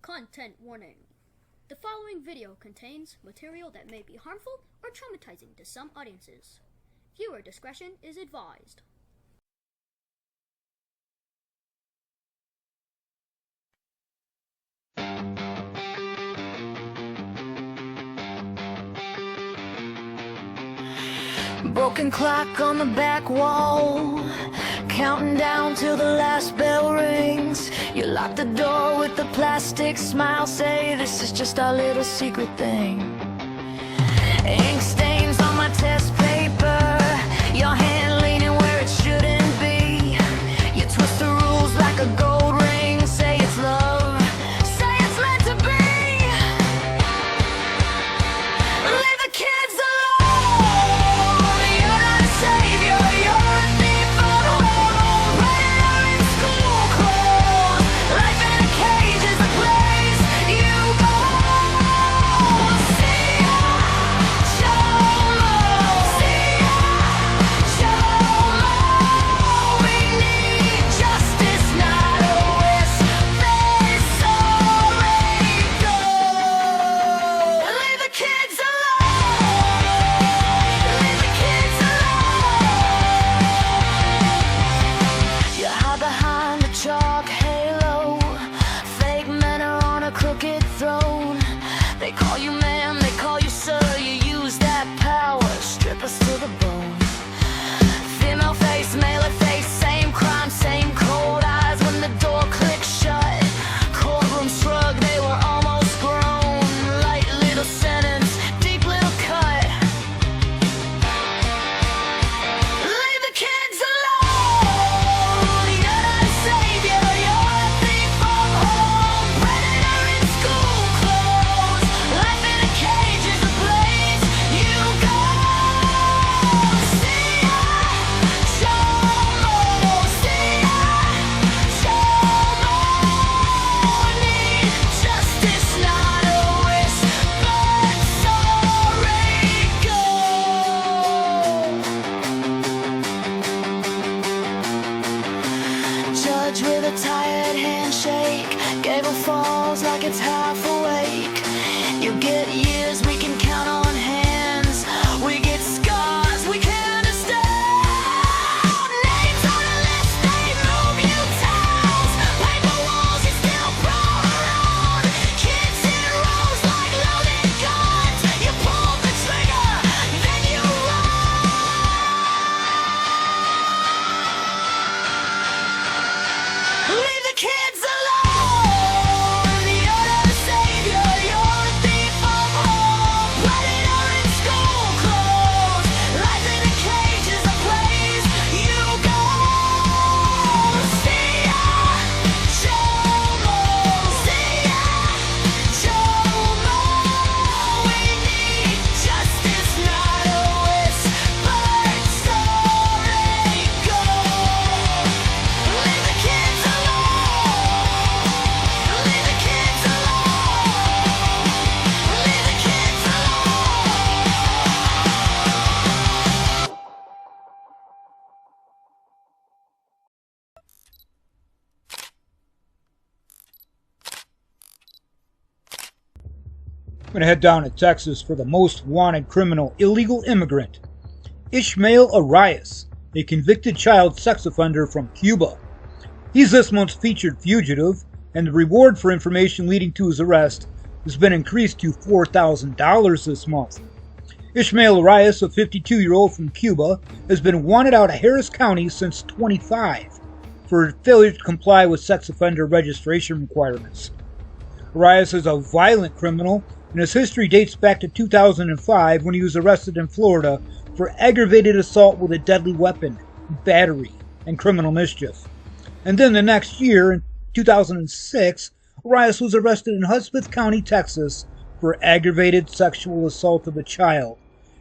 Content warning. The following video contains material that may be harmful or traumatizing to some audiences. Viewer discretion is advised. Broken clock on the back wall, counting down till the last bell rings. You lock the door with a plastic smile, say this is just our little secret thing. Ink stains on my test paper, your hand leaning where it shouldn't be. You twist the rules like a gold ring, say it's love, say it's meant to be. Leave the kids alone, you're not a savior, you're a thief of home. Predator in school clothes, life in a cage is the place you go. See ya, Chomo, see ya, Chomo. We need justice, not a whisper, sorry, go. Leave the kids alone, leave the kids alone. You hide behind a chalk halo, fake men are on a crooked throne. They call you ma'am, they call you sir, you use that power, strip us to the bone. Female face, male face, same crime, same cold eyes when the door clicks shut. Courtroom shrug, they were almost grown. Light little sentence, deep little cut. Leave the kids alone, you're not a savior, you're a thief from home. Predator in school clothes, life in a cage is the place you go. See ya, Chomo, see ya, Chomo. Need justice, not a whisper, sorry, go. Judge with a tired handshake, gavel falls like it's half awake. You get years, we can count on hands. We get scars, we can't understand. Names on a list, they move you towns. Paper walls, you still prowl around. Kids in rows like loaded guns. You pull the trigger, then you run. Leave the kids alone, you're not a savior, you're a thief of home. Predator in school clothes, life in a cage is a place you go. See ya, Chomo, see ya, Chomo. We need justice, not a whisper, sorry, go. Leave the kids alone, leave the kids alone, leave the kids alone. I'm going to head down to Texas for the most wanted criminal illegal immigrant, Ishmael Arias, a convicted child sex offender from Cuba. He's this month's featured fugitive, and the reward for information leading to his arrest has been increased to $4,000 this month. Ishmael Arias, a 52-year-old from Cuba, has been wanted out of Harris County since 25 for failure to comply with sex offender registration requirements. Arias is a violent criminal, and his history dates back to 2005 when he was arrested in Florida for aggravated assault with a deadly weapon, battery, and criminal mischief. And then the next year, in 2006, Arias was arrested in Hudspeth County, Texas for aggravated sexual assault of a child,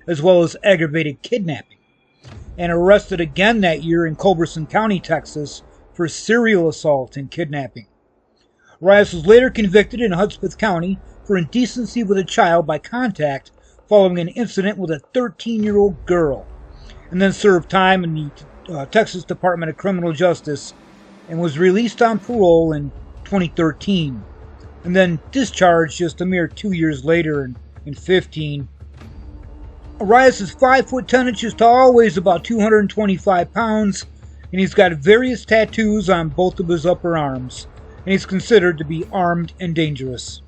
as well as aggravated kidnapping, and arrested again that year in Culberson County, Texas for serial assault and kidnapping. Arias was later convicted in Hudspeth County for indecency with a child by contact following an incident with a 13-year-old girl, and then served time in the Texas Department of Criminal Justice and was released on parole in 2013. and then discharged just a mere 2 years later in 15. Arias is 5 foot 10 inches tall, weighs about 225 pounds, and he's got various tattoos on both of his upper arms, and he's considered to be armed and dangerous.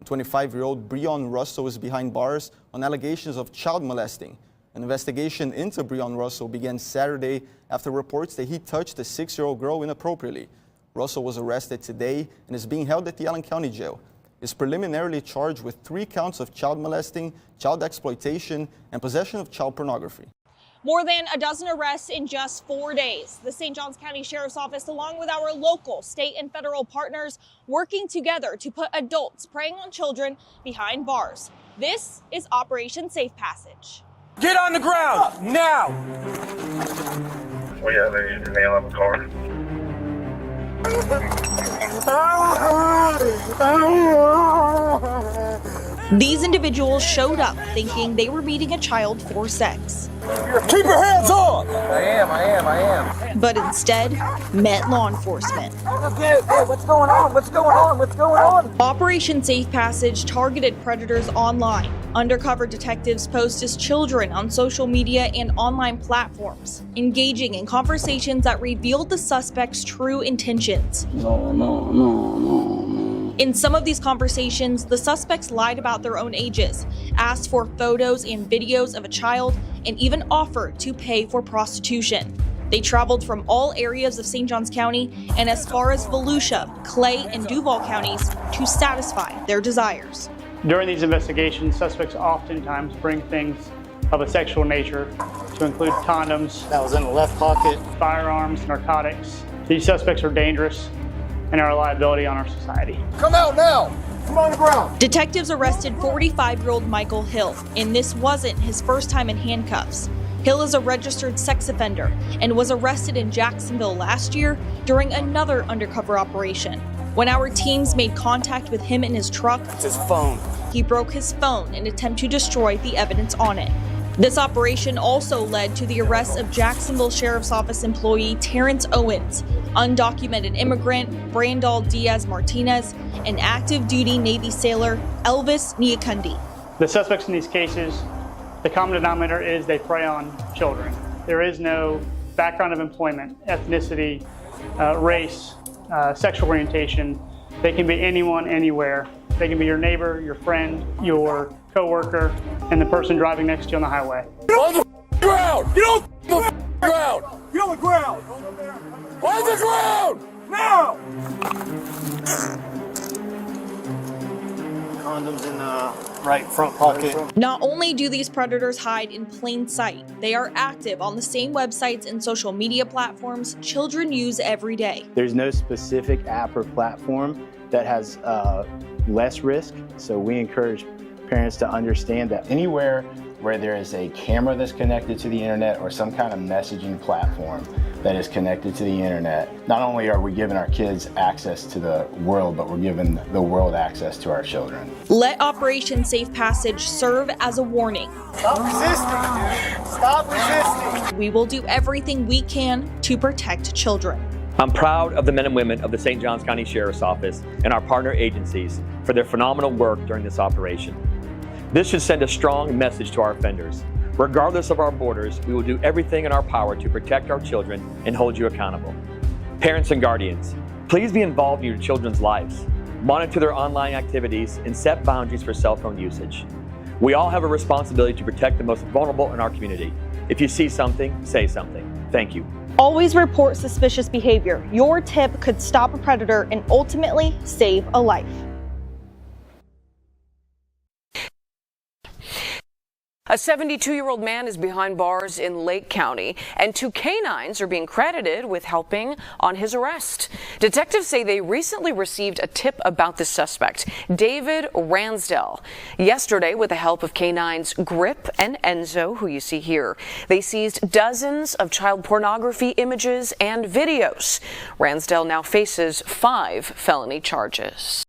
25-year-old Breon Russell is behind bars on allegations of child molesting. An investigation into Breon Russell began Saturday after reports that he touched a 6-year-old girl inappropriately. Russell was arrested today and is being held at the Allen County Jail. He is preliminarily charged with 3 counts of child molesting, child exploitation, and possession of child pornography. More than a dozen arrests in just 4 days. The St. Johns County Sheriff's Office, along with our local, state, and federal partners, working together to put adults preying on children behind bars. This is Operation Safe Passage. Get on the ground, now! We have a male on the car. These individuals showed up thinking they were meeting a child for sex. Keep your hands on! I am. But instead, met law enforcement. Okay, what's going on? Operation Safe Passage targeted predators online. Undercover detectives post as children on social media and online platforms, engaging in conversations that revealed the suspect's true intentions. No. In some of these conversations, the suspects lied about their own ages, asked for photos and videos of a child, and even offered to pay for prostitution. They traveled from all areas of St. Johns County and as far as Volusia, Clay, and Duval counties to satisfy their desires. During these investigations, suspects oftentimes bring things of a sexual nature, to include condoms, that was in the left pocket, firearms, narcotics. These suspects are dangerous and are a liability on our society. Come out now! Come on the ground! Detectives arrested 45-year-old Michael Hill, and this wasn't his first time in handcuffs. Hill is a registered sex offender and was arrested in Jacksonville last year during another undercover operation. When our teams made contact with him in his truck, It's his phone. he broke his phone in an attempt to destroy the evidence on it. This operation also led to the arrest of Jacksonville Sheriff's Office employee Terrence Owens, undocumented immigrant Brandal Diaz Martinez, and active duty Navy sailor Elvis Niakundi. The suspects in these cases, the common denominator is they prey on children. There is no background of employment, ethnicity, race, sexual orientation. They can be anyone, anywhere. They can be your neighbor, your friend, your co-worker, and the person driving next to you on the highway. Get on the ground! Get on the ground! Get on the ground! On the ground! Now! condoms in the right front pocket. Not only do these predators hide in plain sight, they are active on the same websites and social media platforms children use every day. There's no specific app or platform that has less risk, so we encourage parents to understand that anywhere where there is a camera that's connected to the internet or some kind of messaging platform that is connected to the internet, not only are we giving our kids access to the world, but we're giving the world access to our children. Let Operation Safe Passage serve as a warning. Stop resisting, dude. Stop resisting. We will do everything we can to protect children. I'm proud of the men and women of the St. Johns County Sheriff's Office and our partner agencies for their phenomenal work during this operation. This should send a strong message to our offenders. Regardless of our borders, we will do everything in our power to protect our children and hold you accountable. Parents and guardians, please be involved in your children's lives. Monitor their online activities and set boundaries for cell phone usage. We all have a responsibility to protect the most vulnerable in our community. If you see something, say something. Thank you. Always report suspicious behavior. Your tip could stop a predator and ultimately save a life. A 72-year-old man is behind bars in Lake County, and 2 canines are being credited with helping on his arrest. Detectives say they recently received a tip about the suspect, David Ransdell. Yesterday, with the help of canines Grip and Enzo, who you see here, they seized dozens of child pornography images and videos. Ransdell now faces 5 felony charges.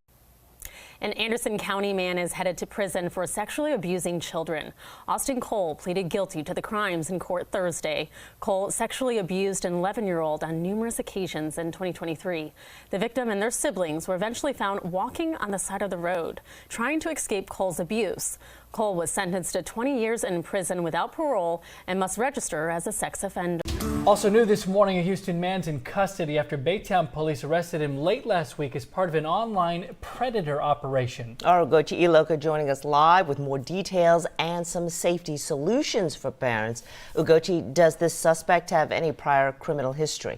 An Anderson County man is headed to prison for sexually abusing children. Austin Cole pleaded guilty to the crimes in court Thursday. Cole sexually abused an 11-year-old on numerous occasions in 2023. The victim and their siblings were eventually found walking on the side of the road, trying to escape Cole's abuse. Cole was sentenced to 20 years in prison without parole and must register as a sex offender. Also new this morning, a Houston man's in custody after Baytown police arrested him late last week as part of an online predator operation. Our Ugochi Iloka joining us live with more details and some safety solutions for parents. Ugochi, does this suspect have any prior criminal history?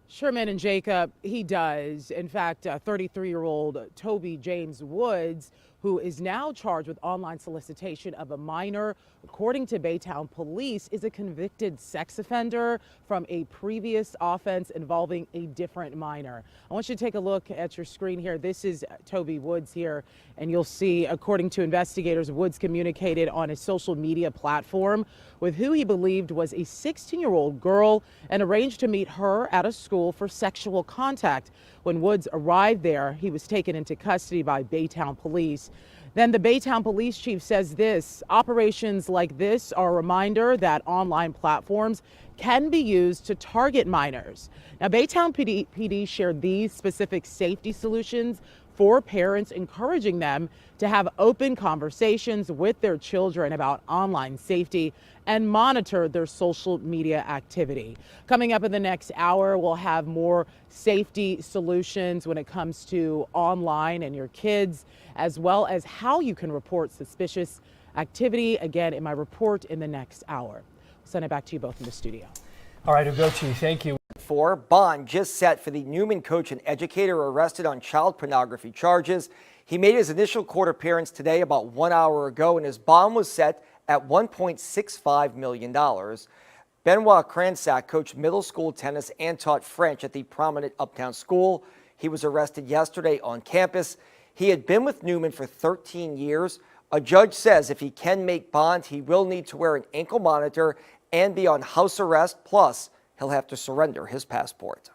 Sherman and Jacob, he does. In fact, 33-year-old Toby James Woods, who is now charged with online solicitation of a minor, according to Baytown police, is a convicted sex offender from a previous offense involving a different minor. I want you to take a look at your screen here. This is Toby Woods here, and you'll see, according to investigators, Woods communicated on a social media platform with who he believed was a 16-year-old girl and arranged to meet her at a school for sexual contact. When Woods arrived there, he was taken into custody by Baytown police. Then the Baytown police chief says this: operations like this are a reminder that online platforms can be used to target minors. Now, Baytown PD shared these specific safety solutions for parents, encouraging them to have open conversations with their children about online safety and monitor their social media activity. Coming up in the next hour, we'll have more safety solutions when it comes to online and your kids, as well as how you can report suspicious activity, again, in my report in the next hour. I'll send it back to you both in the studio. All right, Ugochi, thank you. Bond just set for the Newman coach and educator arrested on child pornography charges. He made his initial court appearance today about 1 hour ago, and his bond was set at $1.65 million. Benoit Cransack coached middle school tennis and taught French at the prominent uptown school. He was arrested yesterday on campus. He had been with Newman for 13 years. A judge says if he can make bond, he will need to wear an ankle monitor and be on house arrest, plus he'll have to surrender his passport.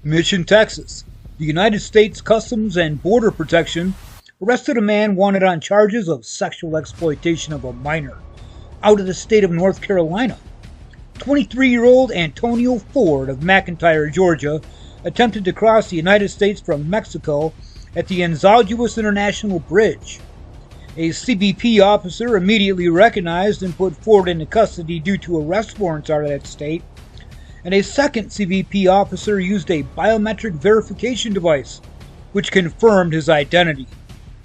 Mission, Texas. The United States Customs and Border Protection arrested a man wanted on charges of sexual exploitation of a minor out of the state of North Carolina. 23-year-old Antonio Ford of McIntyre, Georgia, attempted to cross the United States from Mexico at the Anzalduas International Bridge. A CBP officer immediately recognized and put Ford into custody due to arrest warrants out of that state, and a second CBP officer used a biometric verification device which confirmed his identity,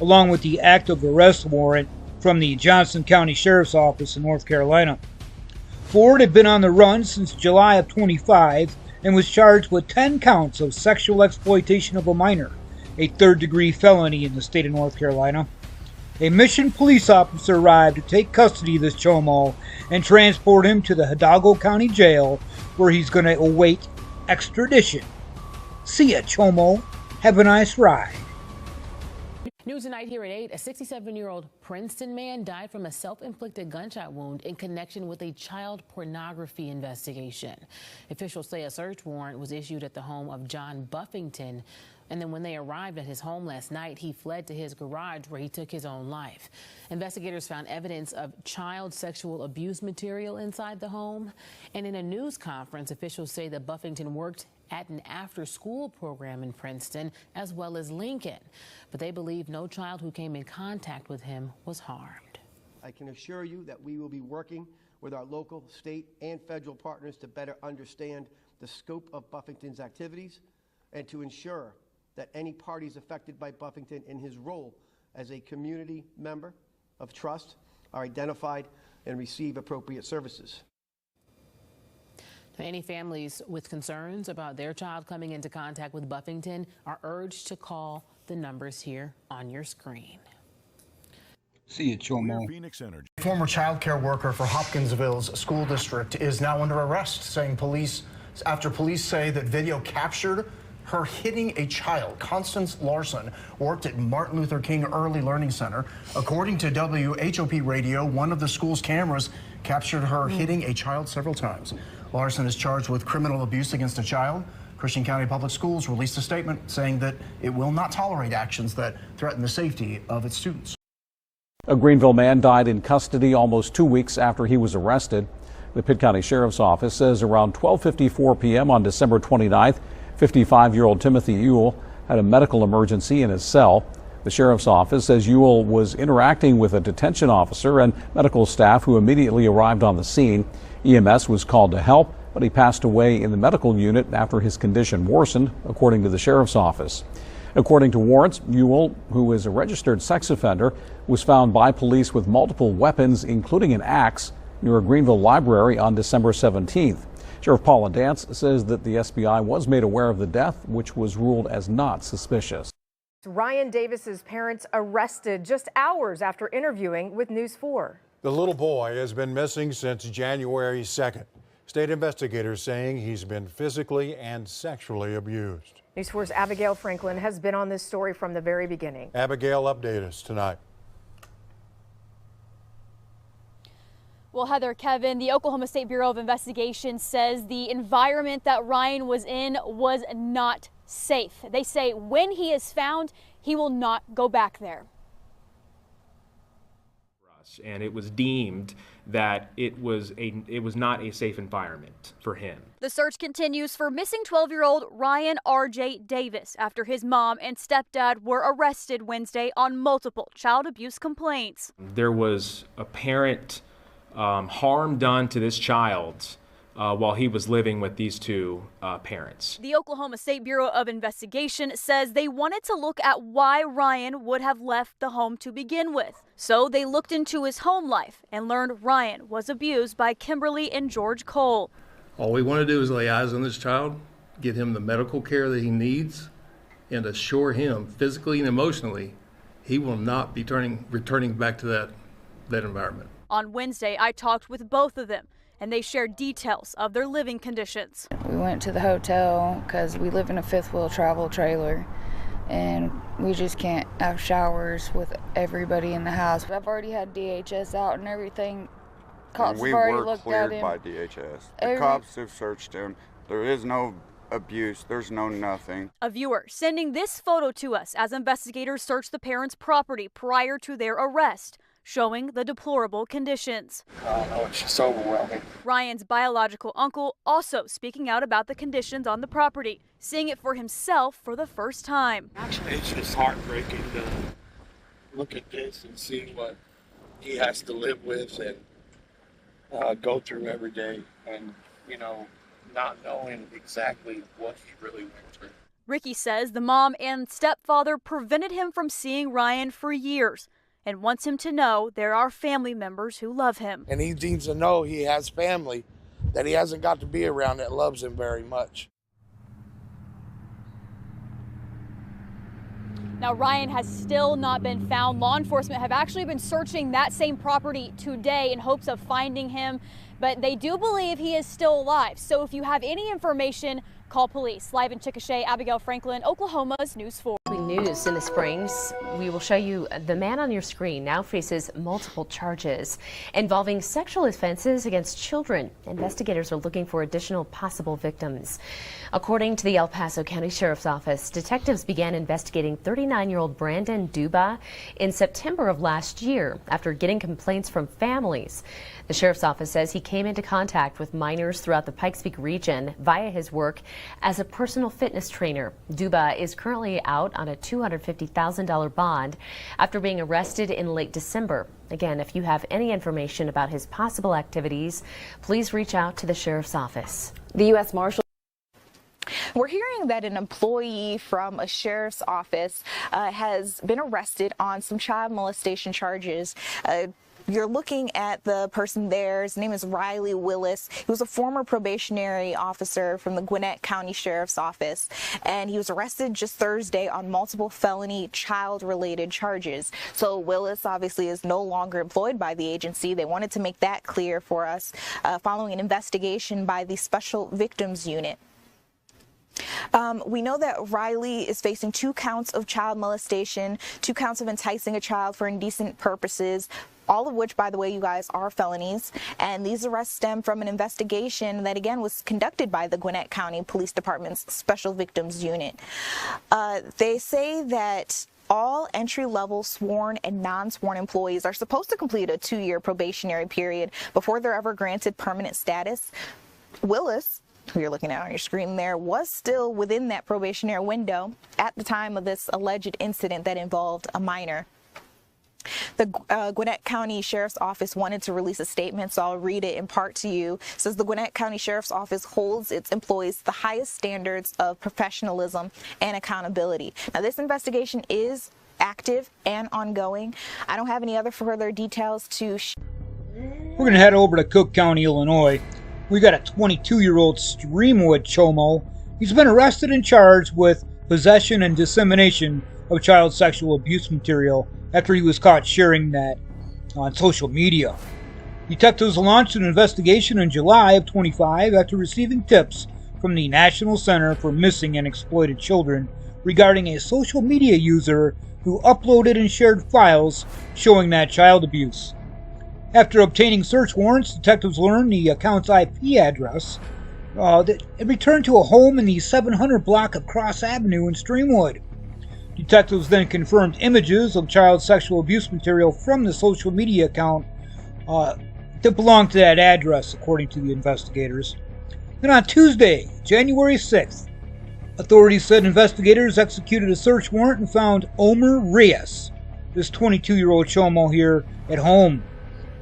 along with the active arrest warrant from the Johnson County Sheriff's Office in North Carolina. Ford had been on the run since July of 25 and was charged with 10 counts of sexual exploitation of a minor, a third-degree felony in the state of North Carolina. A Mission police officer arrived to take custody of this chomo and transport him to the Hidalgo County Jail, where he's going to await extradition. See ya, chomo. Have a nice ride. News tonight here at 8, a 67-year-old Princeton man died from a self-inflicted gunshot wound in connection with a child pornography investigation. Officials say a search warrant was issued at the home of John Buffington, and then when they arrived at his home last night, he fled to his garage where he took his own life. Investigators found evidence of child sexual abuse material inside the home, and in a news conference, officials say that Buffington worked at an after-school program in Princeton as well as Lincoln, but they believe no child who came in contact with him was harmed. I can assure you that we will be working with our local, state, and federal partners to better understand the scope of Buffington's activities and to ensure that any parties affected by Buffington in his role as a community member of trust are identified and receive appropriate services. Any families with concerns about their child coming into contact with Buffington are urged to call the numbers here on your screen. See you, chomo. Former child care worker for Hopkinsville's school district is now under arrest, after police say that video captured her hitting a child. Constance Larson worked at Martin Luther King Early Learning Center. According to WHOP Radio, one of the school's cameras captured her hitting a child several times. Larson is charged with criminal abuse against a child, Christian County Public Schools released a statement saying that it will not tolerate actions that threaten the safety of its students. A Greenville man died in custody almost 2 weeks after he was arrested. The Pitt County Sheriff's Office says around 12:54 p.m. on December 29th, 55-year-old Timothy Ewell had a medical emergency in his cell. The Sheriff's Office says Ewell was interacting with a detention officer and medical staff who immediately arrived on the scene. EMS was called to help, but he passed away in the medical unit after his condition worsened, according to the Sheriff's Office. According to warrants, Ewell, who is a registered sex offender, was found by police with multiple weapons, including an axe, near a Greenville library on December 17th. Sheriff Paula Dance says that the SBI was made aware of the death, which was ruled as not suspicious. Ryan Davis's parents arrested just hours after interviewing with News 4. The little boy has been missing since January 2nd. State investigators saying he's been physically and sexually abused. News 4's Abigail Franklin has been on this story from the very beginning. Abigail, update us tonight. Well, Heather, Kevin, the Oklahoma State Bureau of Investigation says the environment that Ryan was in was not safe. They say when he is found, he will not go back there. And it was deemed that it was not a safe environment for him. The search continues for missing 12-year-old Ryan R.J. Davis after his mom and stepdad were arrested Wednesday on multiple child abuse complaints. There was apparent harm done to this child while he was living with these two parents. The Oklahoma State Bureau of Investigation says they wanted to look at why Ryan would have left the home to begin with. So they looked into his home life and learned Ryan was abused by Kimberly and George Cole. All we want to do is lay eyes on this child, get him the medical care that he needs, and assure him physically and emotionally he will not be returning back to that environment. On Wednesday, I talked with both of them, and they shared details of their living conditions. We went to the hotel because we live in a fifth wheel travel trailer, and we just can't have showers with everybody in the house. I've already had DHS out and everything. Cops have already looked at him. We were cleared by DHS. The cops have searched him. There is no abuse. There's no nothing. A viewer sending this photo to us as investigators searched the parents' property prior to their arrest, showing the deplorable conditions. Oh, it's just overwhelming. Ryan's biological uncle also speaking out about the conditions on the property, seeing it for himself for the first time. Actually, it's just heartbreaking to look at this and see what he has to live with and go through every day, and, you know, not knowing exactly what he really went through. Ricky says the mom and stepfather prevented him from seeing Ryan for years, and wants him to know there are family members who love him. And he needs to know he has family that he hasn't got to be around that loves him very much. Now, Ryan has still not been found. Law enforcement have actually been searching that same property today in hopes of finding him, but they do believe he is still alive. So if you have any information, call police. Live in Chickasha, Abigail Franklin, Oklahoma's News 4. News in the Springs. We will show you the man on your screen now faces multiple charges involving sexual offenses against children. Investigators are looking for additional possible victims. According to the El Paso County Sheriff's Office, detectives began investigating 39-year-old Brandon Duba in September of last year after getting complaints from families. The Sheriff's Office says he came into contact with minors throughout the Pikes Peak region via his work as a personal fitness trainer. Duba is currently out on a $250,000 bond after being arrested in late December. Again, if you have any information about his possible activities, please reach out to the Sheriff's Office. The U.S. Marshal. We're hearing that an employee from a sheriff's office has been arrested on some child molestation charges. You're looking at the person there. His name is Riley Willis. He was a former probationary officer from the Gwinnett County Sheriff's Office, and he was arrested just Thursday on multiple felony child-related charges. So Willis obviously is no longer employed by the agency. They wanted to make that clear for us following an investigation by the Special Victims Unit. We know that Riley is facing 2 counts of child molestation, 2 counts of enticing a child for indecent purposes, all of which, by the way, you guys, are felonies. And these arrests stem from an investigation that, again, was conducted by the Gwinnett County Police Department's Special Victims Unit. They say that all entry-level sworn and non-sworn employees are supposed to complete a 2-year probationary period before they're ever granted permanent status. Willis, who you're looking at on your screen there, was still within that probationary window at the time of this alleged incident that involved a minor. The Gwinnett County Sheriff's Office wanted to release a statement, so I'll read it in part to you. It says the Gwinnett County Sheriff's Office holds its employees to the highest standards of professionalism and accountability. Now, this investigation is active and ongoing. I don't have any other further details to We're going to head over to Cook County, Illinois. We got a 22-year-old Streamwood Chomo. He's been arrested and charged with possession and dissemination of child sexual abuse material after he was caught sharing that on social media. Detectives launched an investigation in July of 25 after receiving tips from the National Center for Missing and Exploited Children regarding a social media user who uploaded and shared files showing that child abuse. After obtaining search warrants, detectives learned the account's IP address. It returned to a home in the 700 block of Cross Avenue in Streamwood. Detectives then confirmed images of child sexual abuse material from the social media account that belonged to that address, according to the investigators. Then on Tuesday, January 6th, authorities said investigators executed a search warrant and found Omer Reyes, this 22-year-old Chomo here, at home.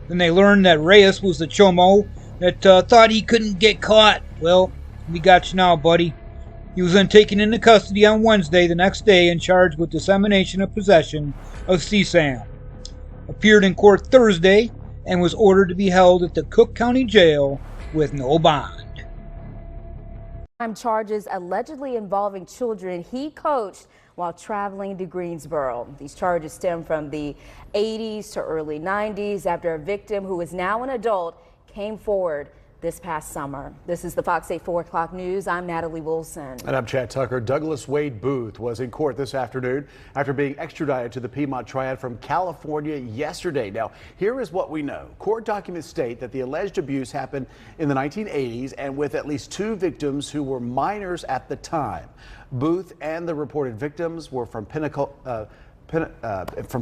Then they learned that Reyes was the Chomo that thought he couldn't get caught. Well, we got you now, buddy. He was then taken into custody on Wednesday, the next day, and charged with dissemination of possession of CSAM. Appeared in court Thursday and was ordered to be held at the Cook County Jail with no bond. Charges allegedly involving children he coached while traveling to Greensboro. These charges stem from the 80s to early 90s after a victim who is now an adult came forward this past summer. This is the Fox 8 4 o'clock news. I'm Natalie Wilson. And I'm Chad Tucker. Douglas Wade Booth was in court this afternoon after being extradited to the Piedmont Triad from California yesterday. Now, here is what we know. Court documents state that the alleged abuse happened in the 1980s and with at least 2 victims who were minors at the time. Booth and the reported victims were from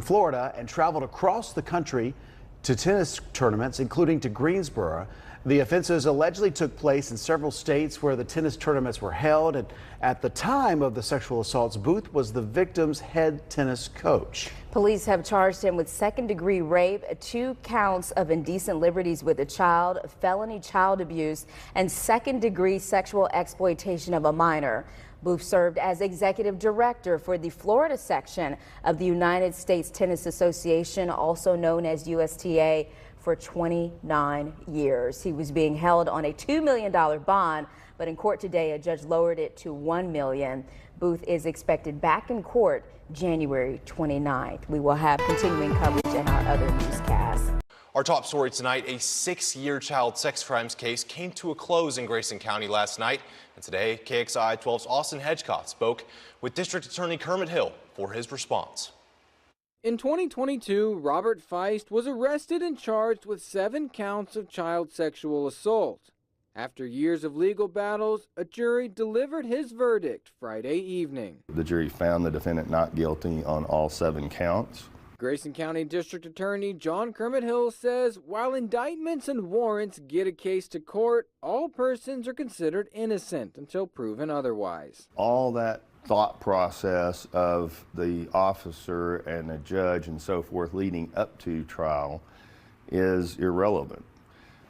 Florida and traveled across the country to tennis tournaments, including to Greensboro. The offenses allegedly took place in several states where the tennis tournaments were held, and at the time of the sexual assaults, Booth was the victim's head tennis coach. Police have charged him with second-degree rape, 2 counts of indecent liberties with a child, felony child abuse, and second-degree sexual exploitation of a minor. Booth served as executive director for the Florida section of the United States Tennis Association, also known as USTA, for 29 years. He was being held on a $2 million bond, but in court today, a judge lowered it to $1 million. Booth is expected back in court January 29th. We will have continuing coverage in our other newscasts. Our top story tonight, a 6-year child sex crimes case came to a close in Grayson County last night. And today, KXI 12's Austin Hedgecott spoke with District Attorney Kermit Hill for his response. In 2022, Robert Feist was arrested and charged with 7 counts of child sexual assault. After years of legal battles, a jury delivered his verdict Friday evening. The jury found the defendant not guilty on all 7 counts. Grayson County District Attorney John Kermit Hill says while indictments and warrants get a case to court, all persons are considered innocent until proven otherwise. All that thought process of the officer and the judge and so forth leading up to trial is irrelevant.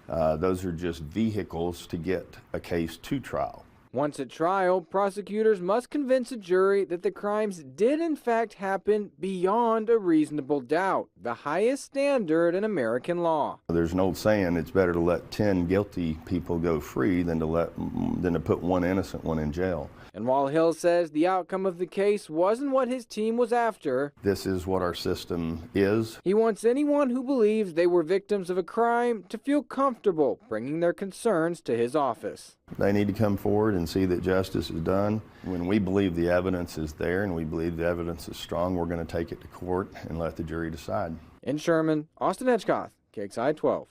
Those are just vehicles to get a case to trial. Once at trial, prosecutors must convince a jury that the crimes did in fact happen beyond a reasonable doubt, the highest standard in American law. There's an old saying, it's better to let 10 guilty people go free than to put one innocent one in jail. And while Hill says the outcome of the case wasn't what his team was after, this is what our system is. He wants anyone who believes they were victims of a crime to feel comfortable bringing their concerns to his office. They need to come forward and see that justice is done. When we believe the evidence is there and we believe the evidence is strong, we're going to take it to court and let the jury decide. In Sherman, Austin Hedgecoth, KXI 12.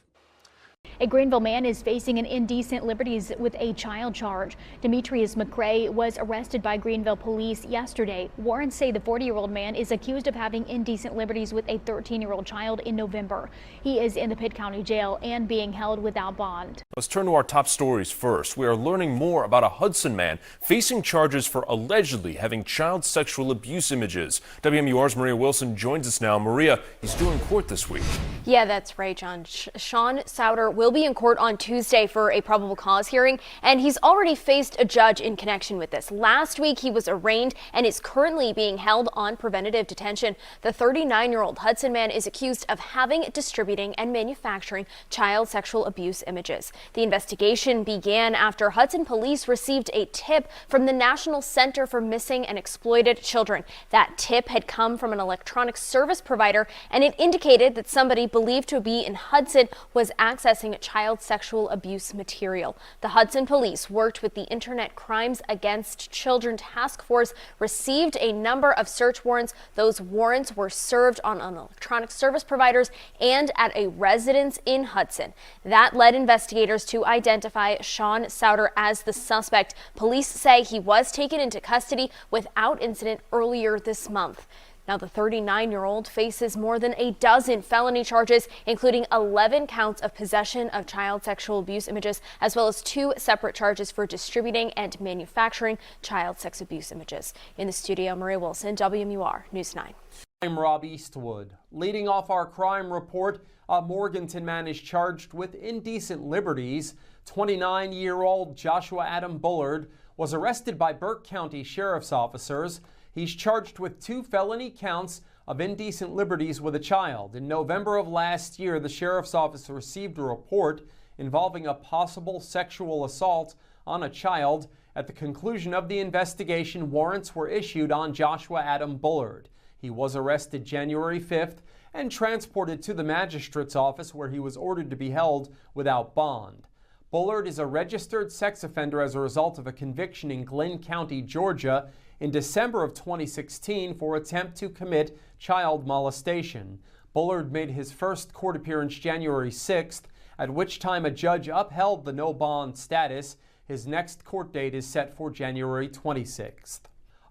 A Greenville man is facing an indecent liberties with a child charge. Demetrius McCrae was arrested by Greenville police yesterday. Warrants say the 40-year-old man is accused of having indecent liberties with a 13-year-old child in November. He is in the Pitt County Jail and being held without bond. Let's turn to our top stories first. We are learning more about a Hudson man facing charges for allegedly having child sexual abuse images. WMUR's Maria Wilson joins us now. Maria, he's due in court this week. Yeah, that's right, John. Sean Souter will be in court on Tuesday for a probable cause hearing, and he's already faced a judge in connection with this. Last week, he was arraigned and is currently being held on preventative detention. The 39-year-old Hudson man is accused of having, distributing, and manufacturing child sexual abuse images. The investigation began after Hudson police received a tip from the National Center for Missing and Exploited Children. That tip had come from an electronic service provider, and it indicated that somebody believed to be in Hudson was accessing child sexual abuse material. The Hudson police worked with the Internet Crimes Against Children Task Force, received a number of search warrants. Those warrants were served on electronic service providers and at a residence in Hudson. That led investigators to identify Sean Souter as the suspect. Police say he was taken into custody without incident earlier this month. Now, the 39-year-old faces more than a dozen felony charges, including 11 counts of possession of child sexual abuse images, as well as 2 separate charges for distributing and manufacturing child sex abuse images. In the studio, Maria Wilson, WMUR News 9. I'm Rob Eastwood. Leading off our crime report, a Morganton man is charged with indecent liberties. 29-year-old Joshua Adam Bullard was arrested by Burke County Sheriff's officers. He's charged with 2 felony counts of indecent liberties with a child. In November of last year, the Sheriff's Office received a report involving a possible sexual assault on a child. At the conclusion of the investigation, warrants were issued on Joshua Adam Bullard. He was arrested January 5th and transported to the magistrate's office, where he was ordered to be held without bond. Bullard is a registered sex offender as a result of a conviction in Glenn County, Georgia, in December of 2016 for attempt to commit child molestation. Bullard made his first court appearance January 6th, at which time a judge upheld the no bond status. His next court date is set for January 26th.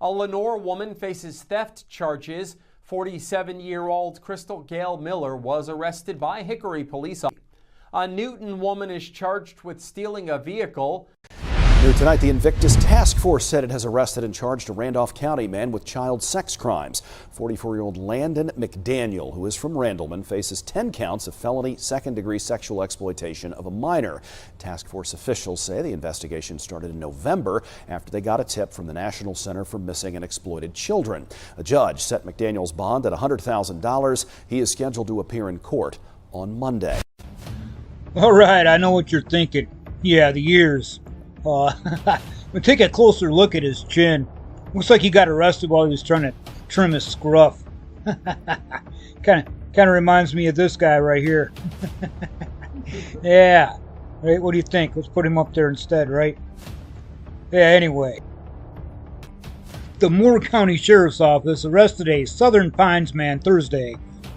A Lenore woman faces theft charges. 47-year-old Crystal Gail Miller was arrested by Hickory police. A Newton woman is charged with stealing a vehicle. New tonight, the Invictus Task Force said it has arrested and charged a Randolph County man with child sex crimes. 44-year-old Landon McDaniel, who is from Randleman, faces 10 counts of felony second-degree sexual exploitation of a minor. Task Force officials say the investigation started in November after they got a tip from the National Center for Missing and Exploited Children. A judge set McDaniel's bond at $100,000. He is scheduled to appear in court on Monday. All right, I know what you're thinking. Yeah, the ears. But take a closer look at his chin. Looks like he got arrested while he was trying to trim his scruff. Kind of reminds me of this guy right here. Yeah. Right, what do you think? Let's put him up there instead, right? Yeah, anyway. The Moore County Sheriff's Office arrested a Southern Pines man Thursday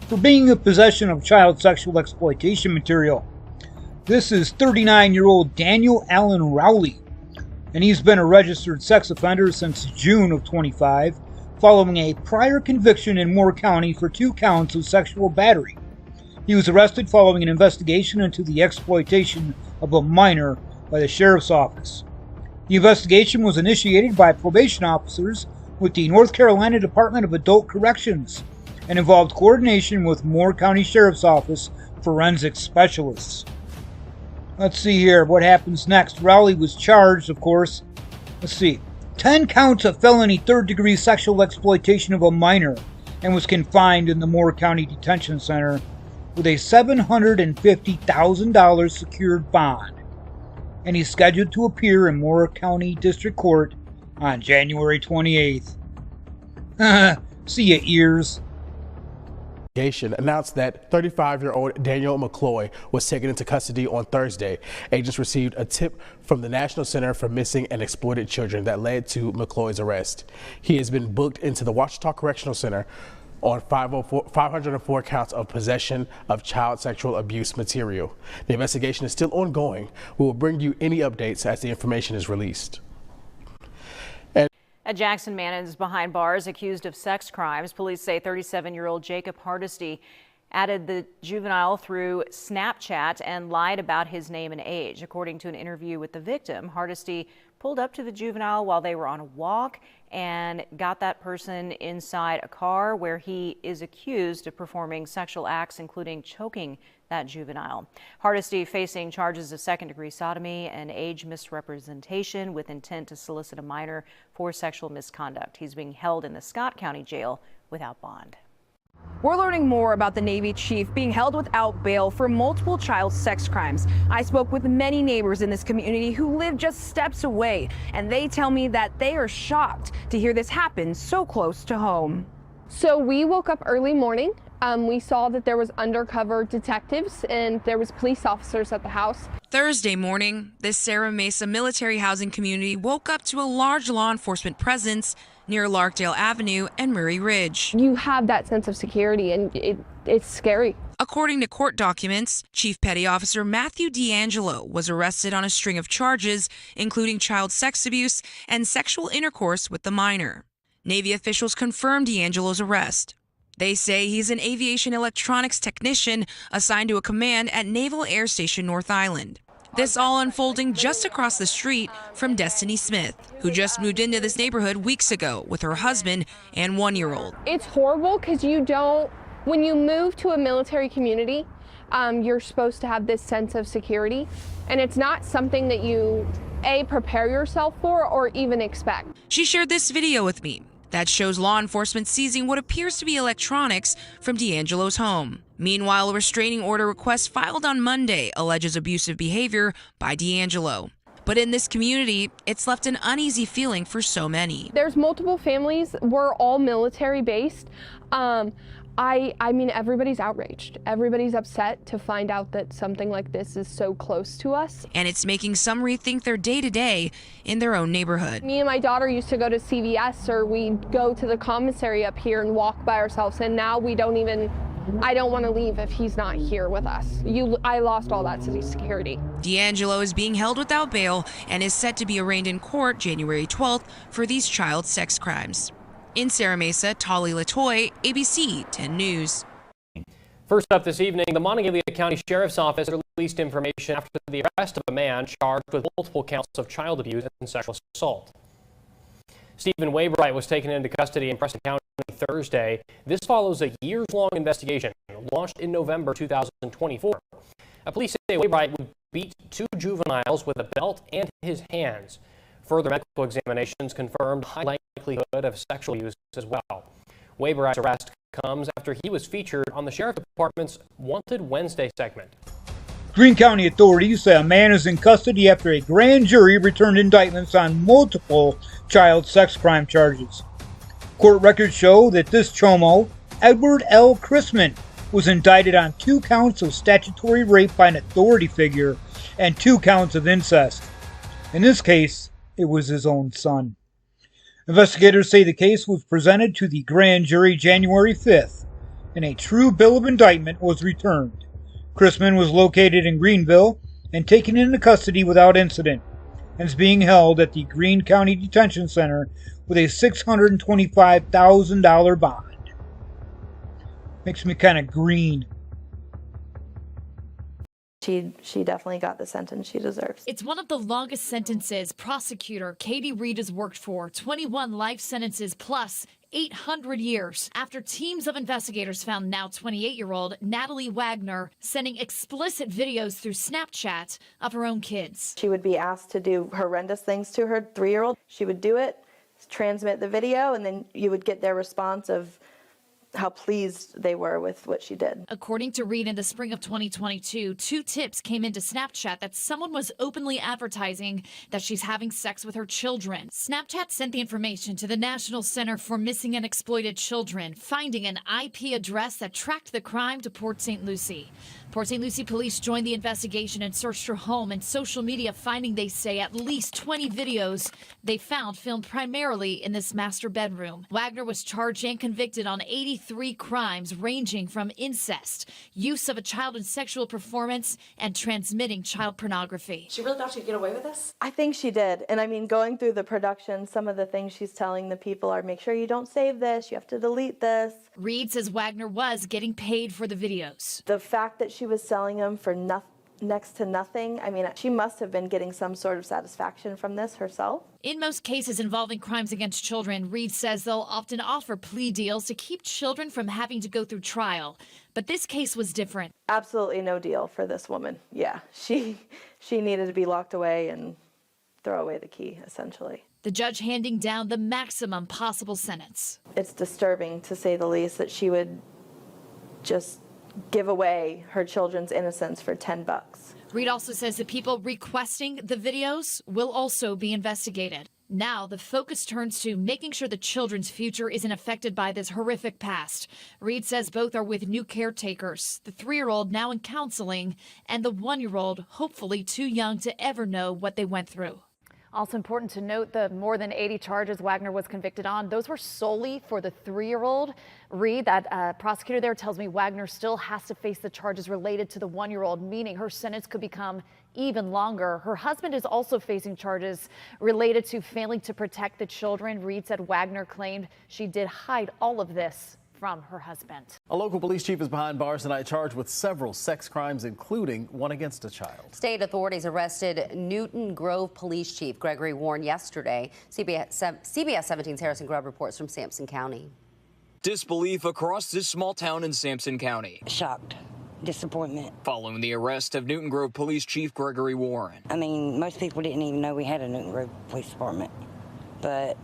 for being in possession of child sexual exploitation material. This is 39-year-old Daniel Allen Rowley, and he's been a registered sex offender since June of 25, following a prior conviction in Moore County for 2 counts of sexual battery. He was arrested following an investigation into the exploitation of a minor by the Sheriff's Office. The investigation was initiated by probation officers with the North Carolina Department of Adult Corrections and involved coordination with Moore County Sheriff's Office forensic specialists. Let's see here what happens next. Rowley was charged, of course. Let's see. 10 counts of felony third-degree sexual exploitation of a minor and was confined in the Moore County Detention Center with a $750,000 secured bond. And he's scheduled to appear in Moore County District Court on January 28th. See ya, ears. Announced that 35-year-old Daniel McCloy was taken into custody on Thursday. Agents received a tip from the National Center for Missing and Exploited Children that led to McCloy's arrest. He has been booked into the Ouachita Correctional Center on 504 counts of possession of child sexual abuse material. The investigation is still ongoing. We will bring you any updates as the information is released. A Jackson man is behind bars accused of sex crimes. Police say 37-year-old Jacob Hardesty added the juvenile through Snapchat and lied about his name and age. According to an interview with the victim, Hardesty pulled up to the juvenile while they were on a walk and got that person inside a car where he is accused of performing sexual acts, including choking that juvenile. Hardesty facing charges of second-degree sodomy and age misrepresentation with intent to solicit a minor for sexual misconduct. He's being held in the Scott County Jail without bond. We're learning more about the Navy chief being held without bail for multiple child sex crimes. I spoke with many neighbors in this community who live just steps away, and they tell me that they are shocked to hear this happen so close to home. So we woke up early morning. We saw that there was undercover detectives and there was police officers at the house. Thursday morning, this Serra Mesa military housing community woke up to a large law enforcement presence near Larkdale Avenue and Murray Ridge. You have that sense of security and it's scary. According to court documents, Chief Petty Officer Matthew D'Angelo was arrested on a string of charges, including child sex abuse and sexual intercourse with the minor. Navy officials confirmed D'Angelo's arrest. They say he's an aviation electronics technician assigned to a command at Naval Air Station North Island. This all unfolding just across the street from Destiny Smith, who just moved into this neighborhood weeks ago with her husband and one-year-old. It's horrible because when you move to a military community, you're supposed to have this sense of security, and it's not something that you, prepare yourself for or even expect. She shared this video with me that shows law enforcement seizing what appears to be electronics from D'Angelo's home. Meanwhile, a restraining order request filed on Monday alleges abusive behavior by D'Angelo. But in this community, it's left an uneasy feeling for so many. There's multiple families. We're all military based. I mean, everybody's outraged. Everybody's upset to find out that something like this is so close to us. And it's making some rethink their day-to-day in their own neighborhood. Me and my daughter used to go to CVS, or we'd go to the commissary up here and walk by ourselves, and now we don't even, I don't want to leave if he's not here with us. I lost all that security. D'Angelo is being held without bail and is set to be arraigned in court January 12th for these child sex crimes. In Serra Mesa, Tali Latoy, ABC 10 News. First up this evening, the Monongalia County Sheriff's Office released information after the arrest of a man charged with multiple counts of child abuse and sexual assault. Stephen Waybright was taken into custody in Preston County Thursday. This follows a years-long investigation launched in November 2024. Police say Waybright would beat two juveniles with a belt and his hands. Further medical examinations confirmed high likelihood of sexual abuse as well. Waybright's arrest comes after he was featured on the Sheriff Department's Wanted Wednesday segment. Greene County authorities say a man is in custody after a grand jury returned indictments on multiple child sex crime charges. Court records show that this chomo, Edward L. Chrisman, was indicted on 2 counts of statutory rape by an authority figure and 2 counts of incest. In this case, it was his own son. Investigators say the case was presented to the grand jury January 5th, and a true bill of indictment was returned. Chrisman was located in Greenville and taken into custody without incident, and is being held at the Greene County Detention Center with a $625,000 bond. Makes me kind of green. She definitely got the sentence she deserves. It's one of the longest sentences prosecutor Katie Reed has worked for, 21 life sentences plus 800 years, after teams of investigators found now 28-year-old Natalie Wagner sending explicit videos through Snapchat of her own kids. She would be asked to do horrendous things to her 3-year-old. She would do it, transmit the video, and then you would get their response of how pleased they were with what she did. According to Reed, in the spring of 2022, 2 tips came into Snapchat that someone was openly advertising that she's having sex with her children. Snapchat sent the information to the National Center for Missing and Exploited Children, finding an IP address that tracked the crime to Port St. Lucie. Port St. Lucie police joined the investigation and searched her home and social media, finding, they say, at least 20 videos they found filmed primarily in this master bedroom. Wagner was charged and convicted on 83 crimes ranging from incest, use of a child in sexual performance, and transmitting child pornography. She really thought she'd get away with this? I think she did. And I mean, going through the production, some of the things she's telling the people are, make sure you don't save this, you have to delete this. Reed says Wagner was getting paid for the videos. The fact that she was selling them for next to nothing, I mean, she must have been getting some sort of satisfaction from this herself. In most cases involving crimes against children, Reed says they'll often offer plea deals to keep children from having to go through trial. But this case was different. Absolutely no deal for this woman. Yeah, she needed to be locked away and throw away the key, essentially. The judge handing down the maximum possible sentence. It's disturbing, to say the least, that she would just give away her children's innocence for $10. Reed also says the people requesting the videos will also be investigated. Now the focus turns to making sure the children's future isn't affected by this horrific past. Reed says both are with new caretakers, the 3-year-old now in counseling, and the 1-year-old hopefully too young to ever know what they went through. Also important to note, the more than 80 charges Wagner was convicted on, those were solely for the 3-year-old. Reed, that prosecutor there, tells me Wagner still has to face the charges related to the 1-year-old, meaning her sentence could become even longer. Her husband is also facing charges related to failing to protect the children. Reed said Wagner claimed she did hide all of this from her husband. A local police chief is behind bars tonight, charged with several sex crimes, including one against a child. State authorities arrested Newton Grove Police Chief Gregory Warren yesterday. CBS 17's Harrison Grubb reports from Sampson County. Disbelief across this small town in Sampson County. Shocked. Disappointment. Following the arrest of Newton Grove Police Chief Gregory Warren. I mean, most people didn't even know we had a Newton Grove Police Department, but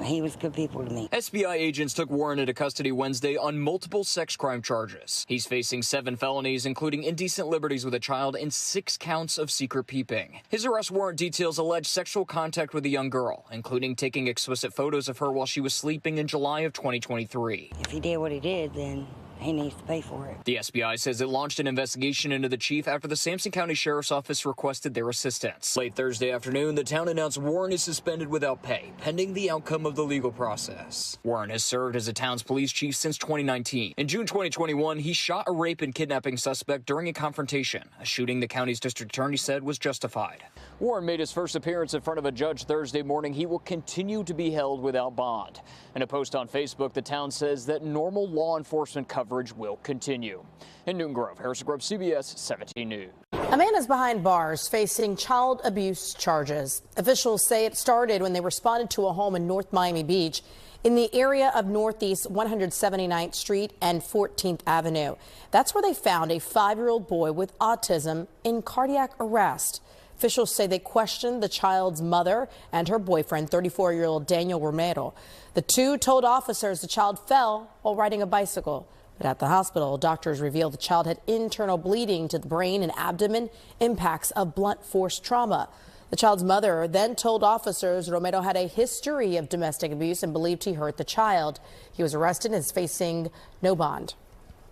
he was good people to me. SBI agents took Warren into custody Wednesday on multiple sex crime charges. He's facing 7 felonies, including indecent liberties with a child and 6 counts of secret peeping. His arrest warrant details alleged sexual contact with a young girl, including taking explicit photos of her while she was sleeping in July of 2023. If he did what he did, then he needs to pay for it. The SBI says it launched an investigation into the chief after the Sampson County Sheriff's Office requested their assistance. Late Thursday afternoon, the town announced Warren is suspended without pay, pending the outcome of the legal process. Warren has served as the town's police chief since 2019. In June 2021, he shot a rape and kidnapping suspect during a confrontation, a shooting the county's district attorney said was justified. Warren made his first appearance in front of a judge Thursday morning. He will continue to be held without bond. In a post on Facebook, the town says that normal law enforcement coverage will continue. In Newton Grove, Harrison Grubb, CBS 17 News. A man is behind bars facing child abuse charges. Officials say it started when they responded to a home in North Miami Beach in the area of Northeast 179th Street and 14th Avenue. That's where they found a 5-year-old boy with autism in cardiac arrest. Officials say they questioned the child's mother and her boyfriend, 34-year-old Daniel Romero. The two told officers the child fell while riding a bicycle. But at the hospital, doctors revealed the child had internal bleeding to the brain and abdomen, impacts of blunt force trauma. The child's mother then told officers Romero had a history of domestic abuse and believed he hurt the child. He was arrested and is facing no bond.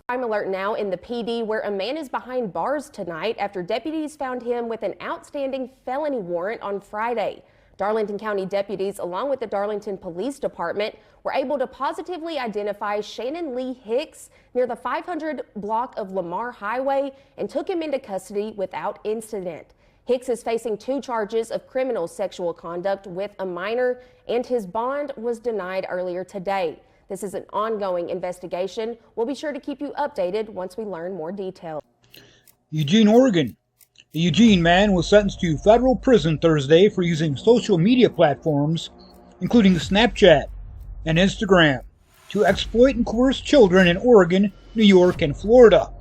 Crime alert now in the PD, where a man is behind bars tonight after deputies found him with an outstanding felony warrant on Friday. Darlington County deputies, along with the Darlington Police Department, were able to positively identify Shannon Lee Hicks near the 500 block of Lamar Highway and took him into custody without incident. Hicks is facing 2 charges of criminal sexual conduct with a minor, and his bond was denied earlier today. This is an ongoing investigation. We'll be sure to keep you updated once we learn more details. Eugene, Oregon. A Eugene man was sentenced to federal prison Thursday for using social media platforms, including Snapchat and Instagram, to exploit and coerce children in Oregon, New York, and Florida,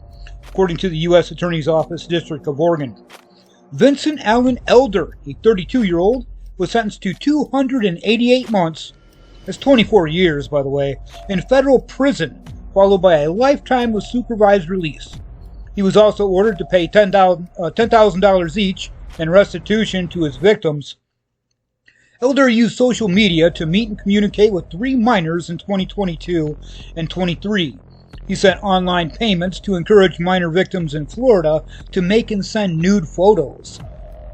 according to the U.S. Attorney's Office, District of Oregon. Vincent Allen Elder, a 32-year-old, was sentenced to 288 months, that's 24 years, by the way, in federal prison, followed by a lifetime of supervised release. He was also ordered to pay $10,000 each in restitution to his victims. Elder used social media to meet and communicate with 3 minors in 2022 and 23. He sent online payments to encourage minor victims in Florida to make and send nude photos.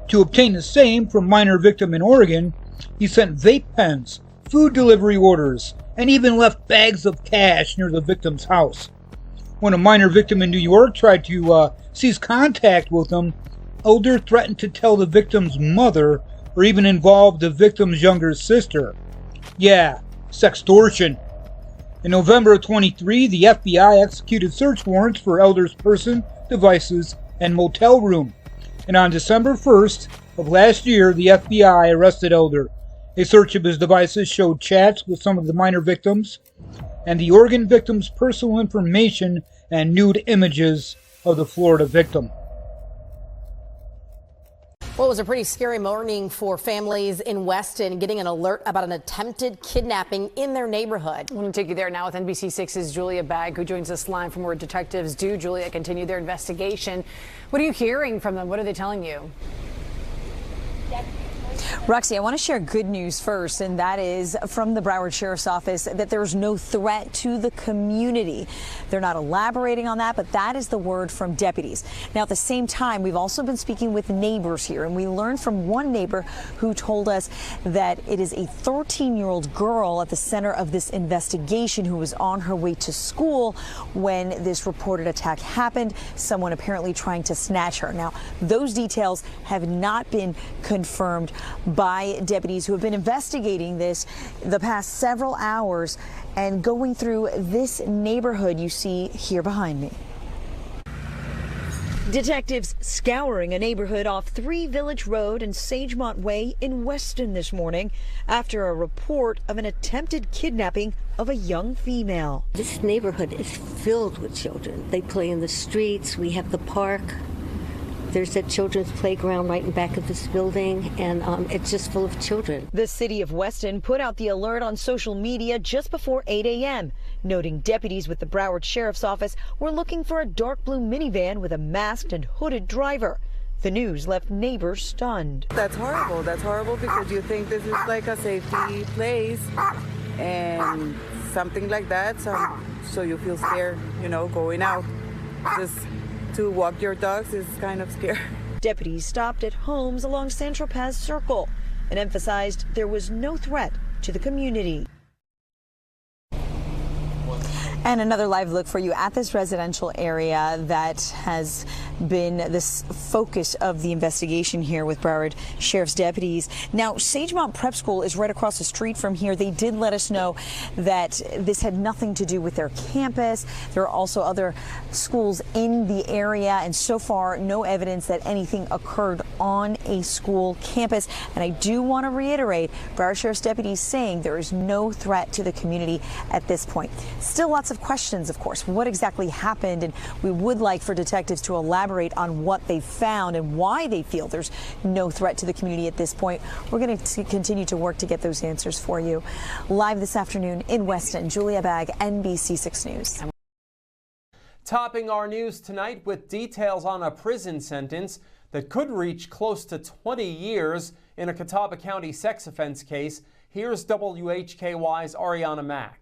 To obtain the same from minor victim in Oregon, he sent vape pens, food delivery orders, and even left bags of cash near the victim's house. When a minor victim in New York tried to seize contact with him, Elder threatened to tell the victim's mother or even involve the victim's younger sister. Yeah, sextortion. In November of 23, the FBI executed search warrants for Elder's person, devices, and motel room. And on December 1st of last year, the FBI arrested Elder. A search of his devices showed chats with some of the minor victims, and the Oregon victim's personal information and nude images of the Florida victim. Well, it was a pretty scary morning for families in Weston getting an alert about an attempted kidnapping in their neighborhood. I'm going to take you there now with NBC6's Julia Bagg, who joins us live from where detectives do, Julia, continue their investigation. What are you hearing from them? What are they telling you? Roxy, I want to share good news first, and that is from the Broward Sheriff's Office that there's no threat to the community. They're not elaborating on that, but that is the word from deputies. Now, at the same time, we've also been speaking with neighbors here, and we learned from one neighbor who told us that it is a 13-year-old girl at the center of this investigation who was on her way to school when this reported attack happened, someone apparently trying to snatch her. Now, those details have not been confirmed by deputies who have been investigating this the past several hours and going through this neighborhood you see here behind me. Detectives scouring a neighborhood off 3 Village Road and Sagemont Way in Weston this morning after a report of an attempted kidnapping of a young female. This neighborhood is filled with children. They play in the streets. We have the park. There's a children's playground right in back of this building, and it's just full of children. The city of Weston put out the alert on social media just before 8 a.m., noting deputies with the Broward Sheriff's Office were looking for a dark blue minivan with a masked and hooded driver. The news left neighbors stunned. That's horrible. That's horrible because you think this is like a safety place and something like that. So you feel scared, going out. Just to walk your dogs is kind of scary. Deputies stopped at homes along San Tropez Circle and emphasized there was no threat to the community. And another live look for you at this residential area that has been this focus of the investigation here with Broward Sheriff's deputies. Now, Sagemont Prep School is right across the street from here. They did let us know that this had nothing to do with their campus. There are also other schools in the area, and so far, no evidence that anything occurred on a school campus. And I do want to reiterate, Broward Sheriff's deputies saying there is no threat to the community at this point. Still lots of questions, of course. What exactly happened? And we would like for detectives to elaborate on what they found and why they feel there's no threat to the community at this point. We're going to continue to work to get those answers for you. Live this afternoon in Weston, Julia Bagg, NBC6 News. Topping our news tonight with details on a prison sentence that could reach close to 20 years in a Catawba County sex offense case. Here's WHKY's Ariana Mack.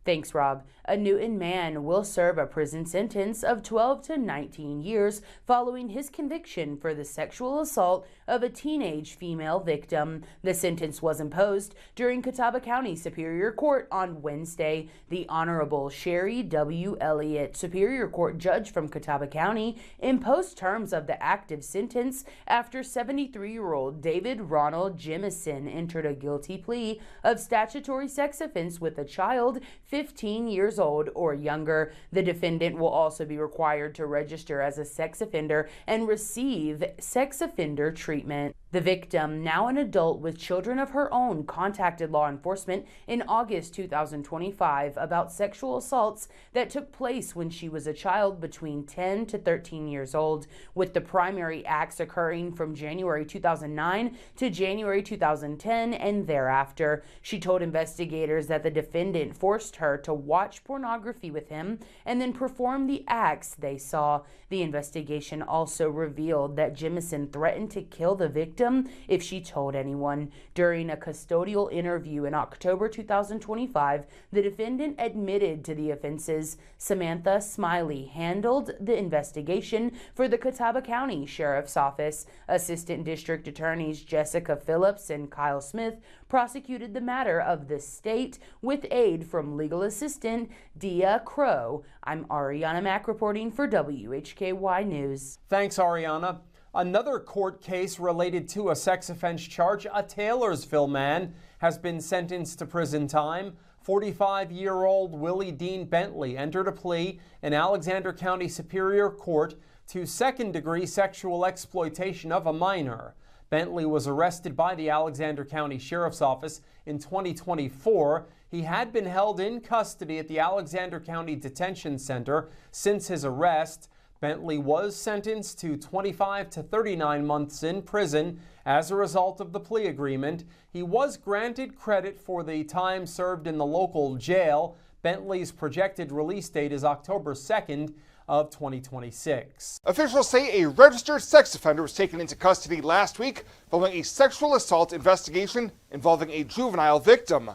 Thanks, Rob. A Newton man will serve a prison sentence of 12 to 19 years following his conviction for the sexual assault of a teenage female victim. The sentence was imposed during Catawba County Superior Court on Wednesday. The Honorable Sherry W. Elliott, Superior Court judge from Catawba County, imposed terms of the active sentence after 73-year-old David Ronald Jemison entered a guilty plea of statutory sex offense with a child 15 years old or younger. The defendant will also be required to register as a sex offender and receive sex offender treatment. The victim, now an adult with children of her own, contacted law enforcement in August 2025 about sexual assaults that took place when she was a child between 10 to 13 years old, with the primary acts occurring from January 2009 to January 2010 and thereafter. She told investigators that the defendant forced her to watch pornography with him and then perform the acts they saw. The investigation also revealed that Jemison threatened to kill the victim victim if she told anyone. During a custodial interview in October 2025, the defendant admitted to the offenses. Samantha Smiley handled the investigation for the Catawba County Sheriff's Office. Assistant District Attorneys Jessica Phillips and Kyle Smith prosecuted the matter of the state with aid from legal assistant Dia Crow. I'm Ariana Mack reporting for WHKY News. Thanks, Ariana. Another court case related to a sex offense charge. A Taylorsville man has been sentenced to prison time. 45-year-old Willie Dean Bentley entered a plea in Alexander County Superior Court to second-degree sexual exploitation of a minor. Bentley was arrested by the Alexander County Sheriff's Office in 2024. He had been held in custody at the Alexander County Detention Center since his arrest. Bentley was sentenced to 25 to 39 months in prison as a result of the plea agreement. He was granted credit for the time served in the local jail. Bentley's projected release date is October 2nd of 2026. Officials say a registered sex offender was taken into custody last week following a sexual assault investigation involving a juvenile victim.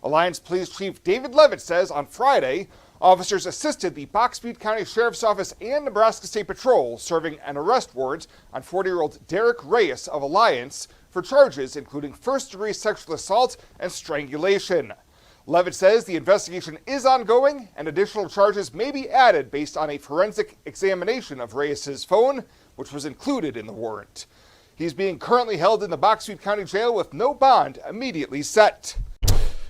Alliance Police Chief David Levitt says on Friday, officers assisted the Box Butte County Sheriff's Office and Nebraska State Patrol serving an arrest warrant on 40-year-old Derek Reyes of Alliance for charges including first-degree sexual assault and strangulation. Levitt says the investigation is ongoing and additional charges may be added based on a forensic examination of Reyes' phone, which was included in the warrant. He's being currently held in the Box Butte County Jail with no bond immediately set.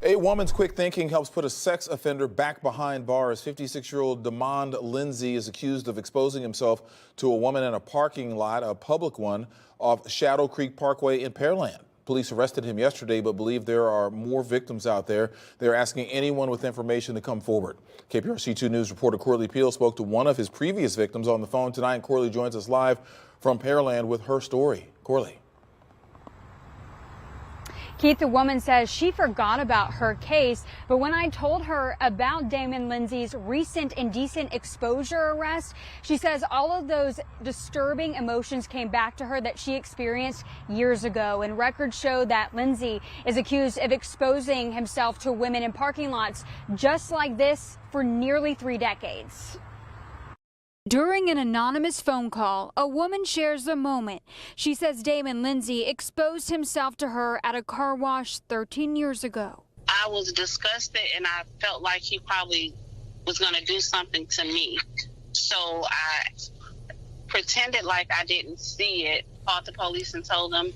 A woman's quick thinking helps put a sex offender back behind bars. 56-year-old Demond Lindsay is accused of exposing himself to a woman in a parking lot, a public one, off Shadow Creek Parkway in Pearland. Police arrested him yesterday, but believe there are more victims out there. They're asking anyone with information to come forward. KPRC2 News reporter Corley Peel spoke to one of his previous victims on the phone tonight, and Corley joins us live from Pearland with her story. Corley. Keith, the woman says she forgot about her case, but when I told her about Damon Lindsay's recent indecent exposure arrest, she says all of those disturbing emotions came back to her that she experienced years ago. And records show that Lindsay is accused of exposing himself to women in parking lots just like this for nearly 3 decades. During an anonymous phone call, a woman shares a moment. She says Damon Lindsay exposed himself to her at a car wash 13 years ago. I was disgusted and I felt like he probably was going to do something to me. So I pretended like I didn't see it, called the police and told them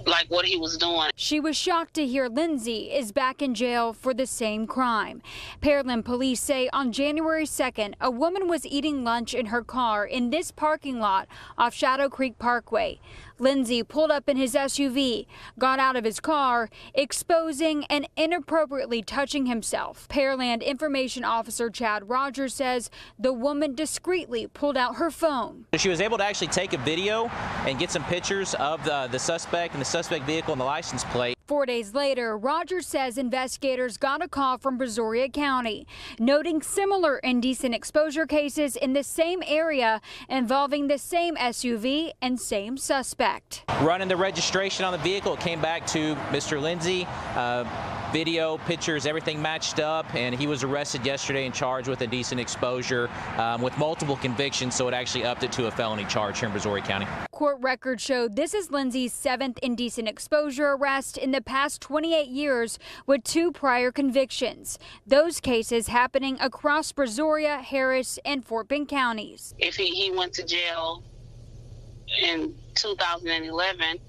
like what he was doing. She was shocked to hear Lindsay is back in jail for the same crime. Pearland police say on January 2nd, a woman was eating lunch in her car in this parking lot off Shadow Creek Parkway. Lindsay pulled up in his SUV, got out of his car, exposing and inappropriately touching himself. Pearland Information Officer Chad Rogers says the woman discreetly pulled out her phone. She was able to actually take a video and get some pictures of the suspect and the suspect vehicle and the license plate. 4 days later, Rogers says investigators got a call from Brazoria County, noting similar indecent exposure cases in the same area involving the same SUV and same suspect. Running the registration on the vehicle, it came back to Mr. Lindsay. Video, pictures, everything matched up, and he was arrested yesterday and charged with indecent exposure with multiple convictions, so it actually upped it to a felony charge here in Brazoria County. Court records show this is Lindsay's 7th indecent exposure arrest in the past 28 years with 2 prior convictions. Those cases happening across Brazoria, Harris, and Fort Bend counties. If he went to jail in 2011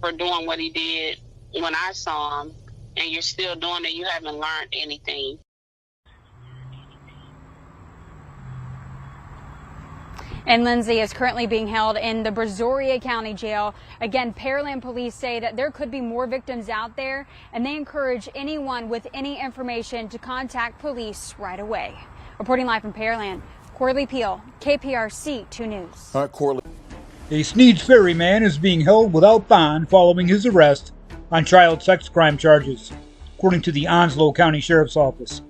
for doing what he did when I saw him, and you're still doing it, you haven't learned anything. And Lindsay is currently being held in the Brazoria County Jail. Again, Pearland police say that there could be more victims out there, and they encourage anyone with any information to contact police right away. Reporting live from Pearland, Corley Peel, KPRC 2 News. All right, Corley. A Sneeds ferryman is being held without bond following his arrest on child sex crime charges, according to the Onslow County Sheriff's Office.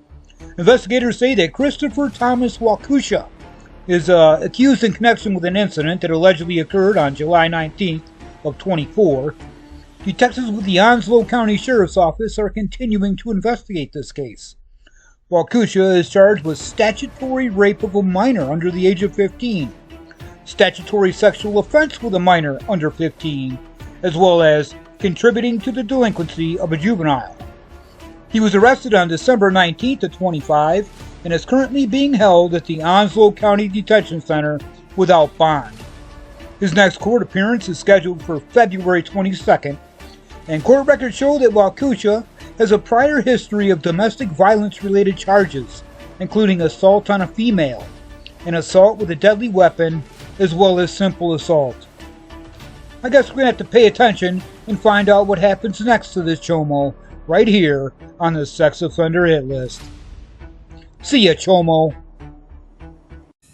Investigators say that Christopher Thomas Wakusha is accused in connection with an incident that allegedly occurred on July 19th of 24. Detectives with the Onslow County Sheriff's Office are continuing to investigate this case. Waukesha is charged with statutory rape of a minor under the age of 15, statutory sexual offense with a minor under 15, as well as contributing to the delinquency of a juvenile. He was arrested on December 19th of 25 and is currently being held at the Onslow County Detention Center without bond. His next court appearance is scheduled for February 22nd, and court records show that Waukesha has a prior history of domestic violence-related charges, including assault on a female, and assault with a deadly weapon, as well as simple assault. I guess we're going to have to pay attention and find out what happens next to this chomo right here on the Sex Offender Hit List. See ya, chomo.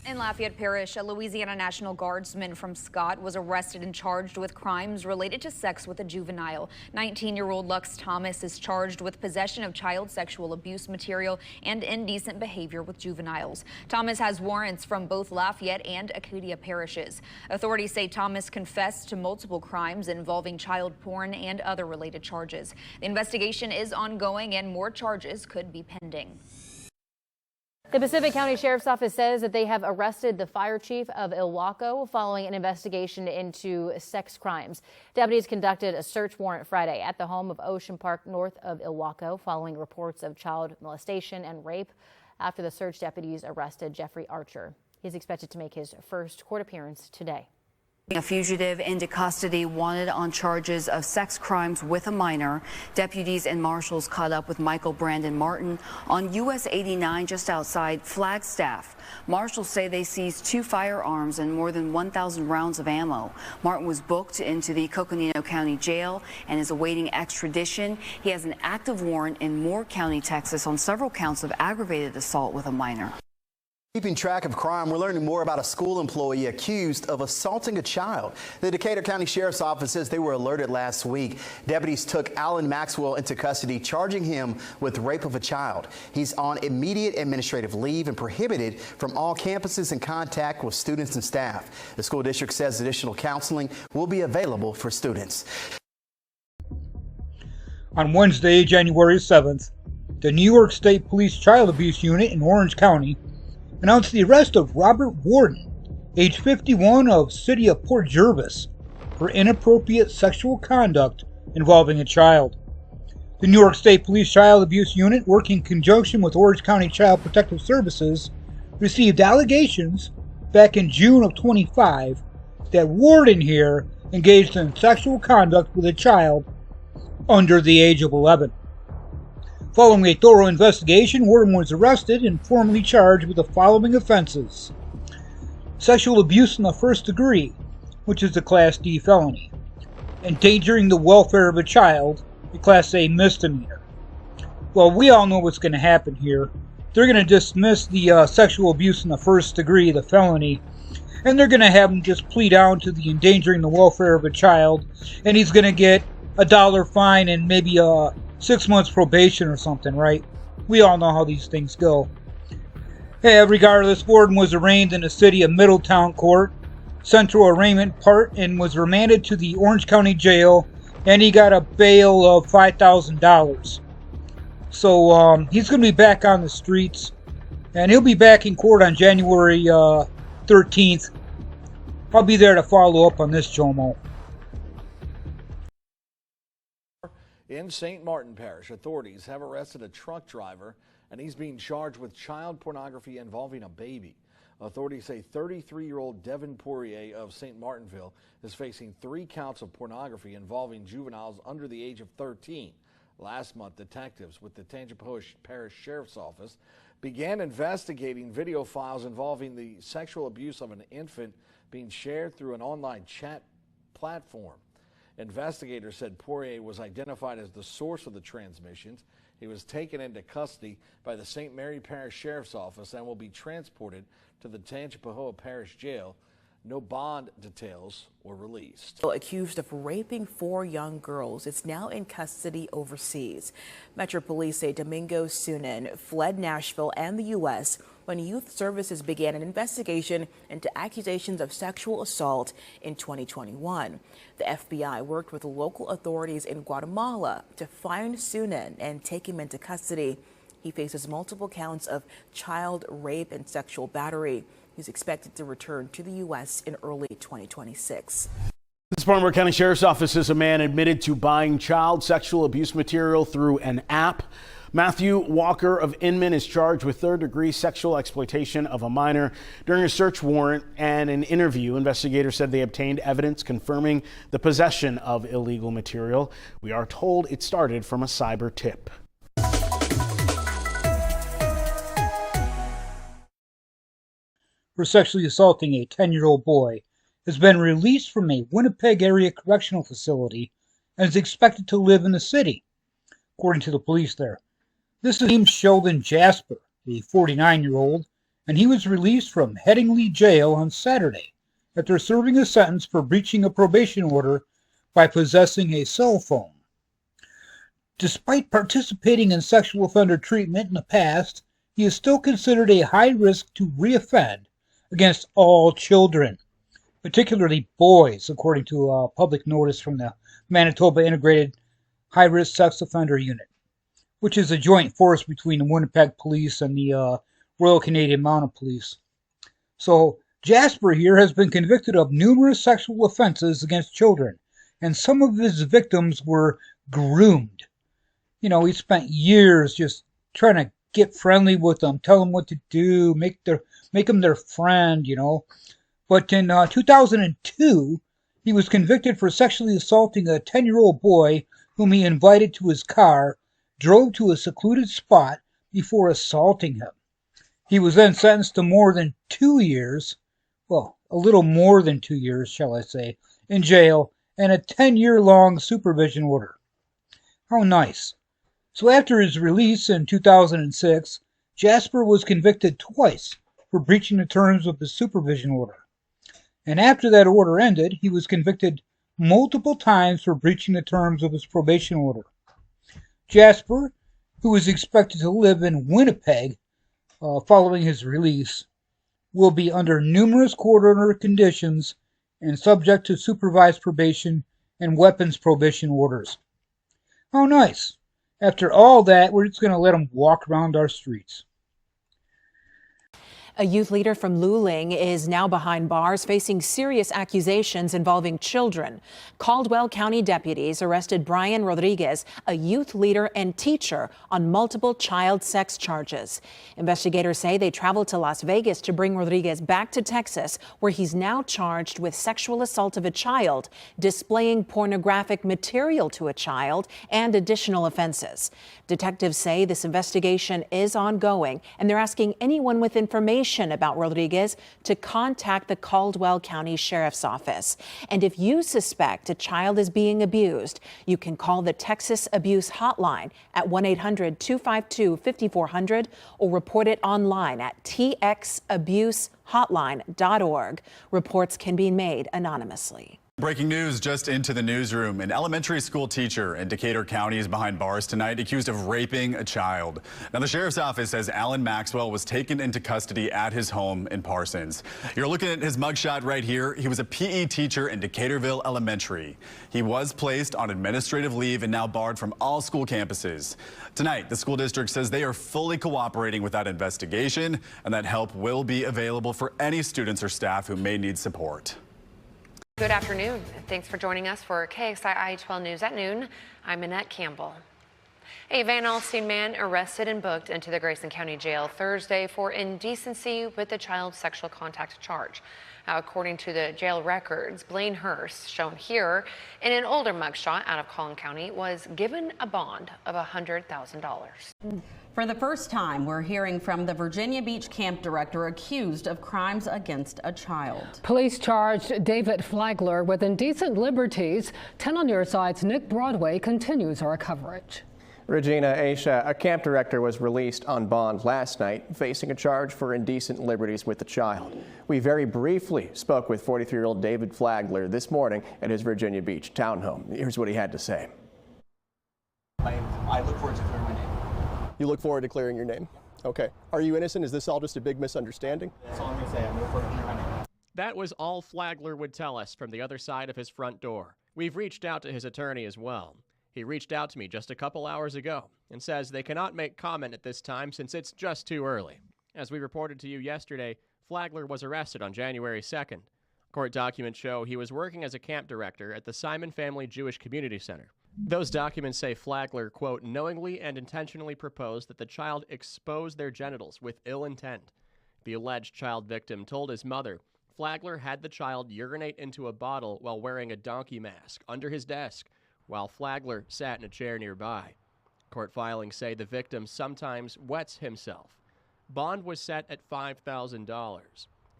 In Lafayette Parish, a Louisiana National Guardsman from Scott was arrested and charged with crimes related to sex with a juvenile. 19-year-old Lux Thomas is charged with possession of child sexual abuse material and indecent behavior with juveniles. Thomas has warrants from both Lafayette and Acadia parishes. Authorities say Thomas confessed to multiple crimes involving child porn and other related charges. The investigation is ongoing and more charges could be pending. The Pacific County Sheriff's Office says that they have arrested the fire chief of Ilwaco following an investigation into sex crimes. Deputies conducted a search warrant Friday at the home of Ocean Park north of Ilwaco following reports of child molestation and rape. After the search, deputies arrested Jeffrey Archer. He's expected to make his first court appearance today. A fugitive into custody wanted on charges of sex crimes with a minor. Deputies and marshals caught up with Michael Brandon Martin on US 89 just outside Flagstaff. Marshals say they seized 2 firearms and more than 1,000 rounds of ammo. Martin was booked into the Coconino County Jail and is awaiting extradition. He has an active warrant in Moore County, Texas on several counts of aggravated assault with a minor. Keeping track of crime, we're learning more about a school employee accused of assaulting a child. The Decatur County Sheriff's Office says they were alerted last week. Deputies took Alan Maxwell into custody, charging him with rape of a child. He's on immediate administrative leave and prohibited from all campuses and contact with students and staff. The school district says additional counseling will be available for students. On Wednesday, January 7th, the New York State Police Child Abuse Unit in Orange County announced the arrest of Robert Warden, age 51, of City of Port Jervis, for inappropriate sexual conduct involving a child. The New York State Police Child Abuse Unit, working in conjunction with Orange County Child Protective Services, received allegations back in June of 25 that Warden here engaged in sexual conduct with a child under the age of 11. Following a thorough investigation, Warden was arrested and formally charged with the following offenses: sexual abuse in the first degree, which is a Class D felony; endangering the welfare of a child, a Class A misdemeanor. Well, we all know what's going to happen here. They're going to dismiss the sexual abuse in the first degree, the felony, and they're going to have him just plead down to the endangering the welfare of a child, and he's going to get a $1 fine and maybe 6 months probation or something, right? We all know how these things go. Hey, regardless, Warden was arraigned in the city of Middletown Court, Central Arraignment Part, and was remanded to the Orange County Jail, and he got a bail of $5,000. So he's going to be back on the streets, and he'll be back in court on January 13th. I'll be there to follow up on this, Jomo. In St. Martin Parish, authorities have arrested a truck driver, and he's being charged with child pornography involving a baby. Authorities say 33-year-old Devin Poirier of St. Martinville is facing 3 counts of pornography involving juveniles under the age of 13. Last month, detectives with the Tangipahoa Parish Sheriff's Office began investigating video files involving the sexual abuse of an infant being shared through an online chat platform. Investigators said Poirier was identified as the source of the transmissions. He was taken into custody by the St. Mary Parish Sheriff's Office and will be transported to the Tangipahoa Parish Jail. No bond details were released. Accused of raping 4 young girls, it's now in custody overseas. Metro Police say Domingo Sunan fled Nashville and the U.S. when Youth Services began an investigation into accusations of sexual assault in 2021. The FBI worked with local authorities in Guatemala to find Sunan and take him into custody. He faces multiple counts of child rape and sexual battery. He's expected to return to the U.S. in early 2026. This Baltimore County Sheriff's Office says a man admitted to buying child sexual abuse material through an app. Matthew Walker of Inman is charged with third-degree sexual exploitation of a minor. During a search warrant and an interview, investigators said they obtained evidence confirming the possession of illegal material. We are told it started from a cyber tip. For sexually assaulting a 10-year-old boy, has been released from a Winnipeg area correctional facility and is expected to live in the city, according to the police there. This is named Sheldon Jasper, a 49-year-old, and he was released from Headingley Jail on Saturday after serving a sentence for breaching a probation order by possessing a cell phone. Despite participating in sexual offender treatment in the past, he is still considered a high risk to reoffend against all children, particularly boys, according to a public notice from the Manitoba Integrated High-Risk Sex Offender Unit, which is a joint force between the Winnipeg Police and the Royal Canadian Mounted Police. So Jasper here has been convicted of numerous sexual offenses against children, and some of his victims were groomed. You know, he spent years just trying to get friendly with them, tell them what to do, make them their friend, you know. But in 2002, he was convicted for sexually assaulting a 10-year-old boy whom he invited to his car, drove to a secluded spot before assaulting him. He was then sentenced to more than 2 years, well, a little more than 2 years, shall I say, in jail and a 10-year-long supervision order. How nice. So after his release in 2006, Jasper was convicted twice for breaching the terms of the supervision order. And after that order ended, he was convicted multiple times for breaching the terms of his probation order. Jasper, who is expected to live in Winnipeg following his release, will be under numerous court order conditions and subject to supervised probation and weapons prohibition orders. How nice. After all that, we're just going to let him walk around our streets. A youth leader from Luling is now behind bars facing serious accusations involving children. Caldwell County deputies arrested Brian Rodriguez, a youth leader and teacher, on multiple child sex charges. Investigators say they traveled to Las Vegas to bring Rodriguez back to Texas, where he's now charged with sexual assault of a child, displaying pornographic material to a child, and additional offenses. Detectives say this investigation is ongoing, and they're asking anyone with information about Rodriguez to contact the Caldwell County Sheriff's Office. And if you suspect a child is being abused, you can call the Texas Abuse Hotline at 1-800-252-5400 or report it online at txabusehotline.org. Reports can be made anonymously. Breaking news just into the newsroom. An elementary school teacher in Decatur County is behind bars tonight, accused of raping a child. Now, the sheriff's office says Alan Maxwell was taken into custody at his home in Parsons. You're looking at his mugshot right here. He was a PE teacher in Decaturville Elementary. He was placed on administrative leave and now barred from all school campuses. Tonight, the school district says they are fully cooperating with that investigation and that help will be available for any students or staff who may need support. Good afternoon. Thanks for joining us for KXII 12 News at noon. I'm Annette Campbell. A Van Alstyne man arrested and booked into the Grayson County Jail Thursday for indecency with a child sexual contact charge. Now, according to the jail records, Blaine Hurst, shown here in an older mugshot out of Collin County, was given a bond of $100,000. For the first time, we're hearing from the Virginia Beach camp director accused of crimes against a child. Police charged David Flagler with indecent liberties. 10 on your side's Nick Broadway continues our coverage. Regina Aisha, a camp director, was released on bond last night, facing a charge for indecent liberties with a child. We very briefly spoke with 43-year-old David Flagler this morning at his Virginia Beach townhome. Here's what he had to say. I look forward to clearing my name. You look forward to clearing your name? Okay. Are you innocent? Is this all just a big misunderstanding? That's all I'm going to say. I'm no further honey. That was all Flagler would tell us from the other side of his front door. We've reached out to his attorney as well. He reached out to me just a couple hours ago and says they cannot make comment at this time since it's just too early. As we reported to you yesterday, Flagler was arrested on January 2nd. Court documents show he was working as a camp director at the Simon Family Jewish Community Center. Those documents say Flagler, quote, knowingly and intentionally proposed that the child expose their genitals with ill intent. The alleged child victim told his mother Flagler had the child urinate into a bottle while wearing a donkey mask under his desk, while Flagler sat in a chair nearby. Court filings say the victim sometimes wets himself. Bond was set at $5,000.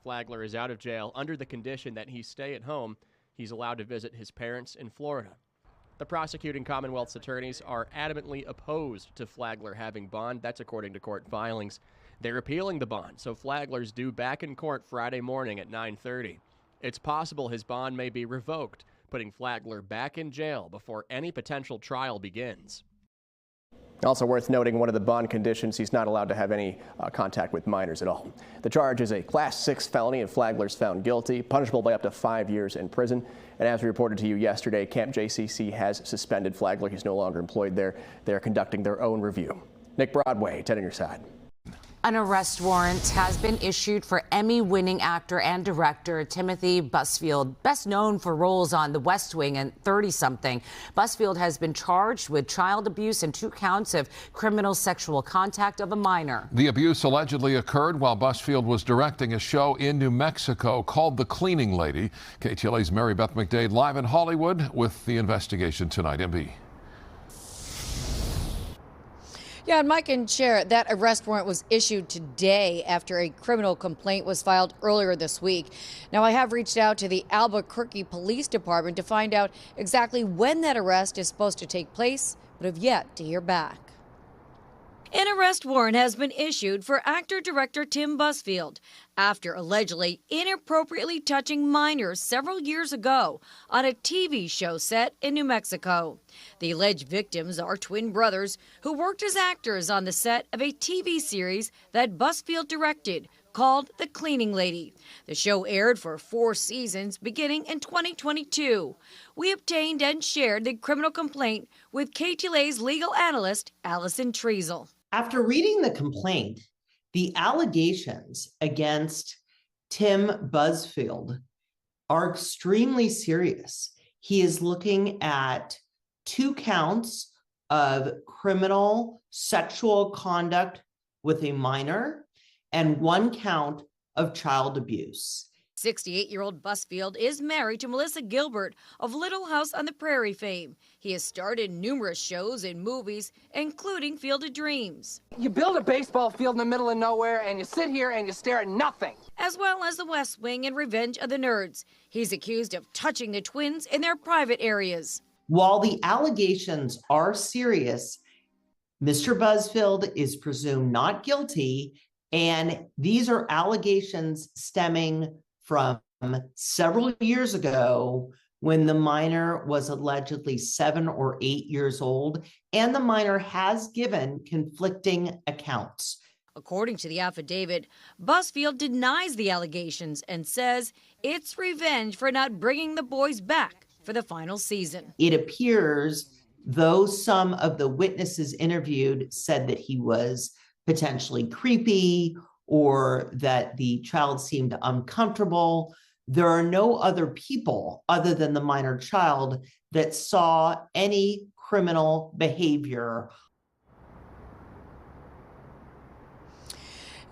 Flagler is out of jail under the condition that he stay at home. He's allowed to visit his parents in Florida. The prosecuting Commonwealth's attorneys are adamantly opposed to Flagler having bond. That's according to court filings. They're appealing the bond, so Flagler's due back in court Friday morning at 9:30. It's possible his bond may be revoked, putting Flagler back in jail before any potential trial begins. Also worth noting, one of the bond conditions, he's not allowed to have any contact with minors at all. The charge is a Class 6 felony and Flagler's found guilty, punishable by up to 5 years in prison. And as we reported to you yesterday, Camp JCC has suspended Flagler. He's no longer employed there. They're conducting their own review. Nick Broadway, 10 on your side. An arrest warrant has been issued for Emmy-winning actor and director Timothy Busfield, best known for roles on The West Wing and 30-something. Busfield has been charged with child abuse and 2 counts of criminal sexual contact of a minor. The abuse allegedly occurred while Busfield was directing a show in New Mexico called The Cleaning Lady. KTLA's Mary Beth McDade live in Hollywood with the investigation tonight. MB. Yeah, and Mike and Cher, that arrest warrant was issued today after a criminal complaint was filed earlier this week. Now, I have reached out to the Albuquerque Police Department to find out exactly when that arrest is supposed to take place, but have yet to hear back. An arrest warrant has been issued for actor-director Tim Busfield after allegedly inappropriately touching minors several years ago on a TV show set in New Mexico. The alleged victims are twin brothers who worked as actors on the set of a TV series that Busfield directed called The Cleaning Lady. The show aired for 4 seasons beginning in 2022. We obtained and shared the criminal complaint with KTLA's legal analyst, Allison Treasel. After reading the complaint, the allegations against Tim Busfield are extremely serious. He is looking at 2 counts of criminal sexual conduct with a minor and 1 count of child abuse. 68-year-old Busfield is married to Melissa Gilbert of Little House on the Prairie fame. He has starred in numerous shows and movies, including Field of Dreams. You build a baseball field in the middle of nowhere and you sit here and you stare at nothing. As well as The West Wing and Revenge of the Nerds. He's accused of touching the twins in their private areas. While the allegations are serious, Mr. Busfield is presumed not guilty, and these are allegations stemming from several years ago when the minor was allegedly 7 or 8 years old, and the minor has given conflicting accounts. According to the affidavit, Busfield denies the allegations and says it's revenge for not bringing the boys back for the final season. It appears, though some of the witnesses interviewed said that he was potentially creepy or that the child seemed uncomfortable, there are no other people other than the minor child that saw any criminal behavior.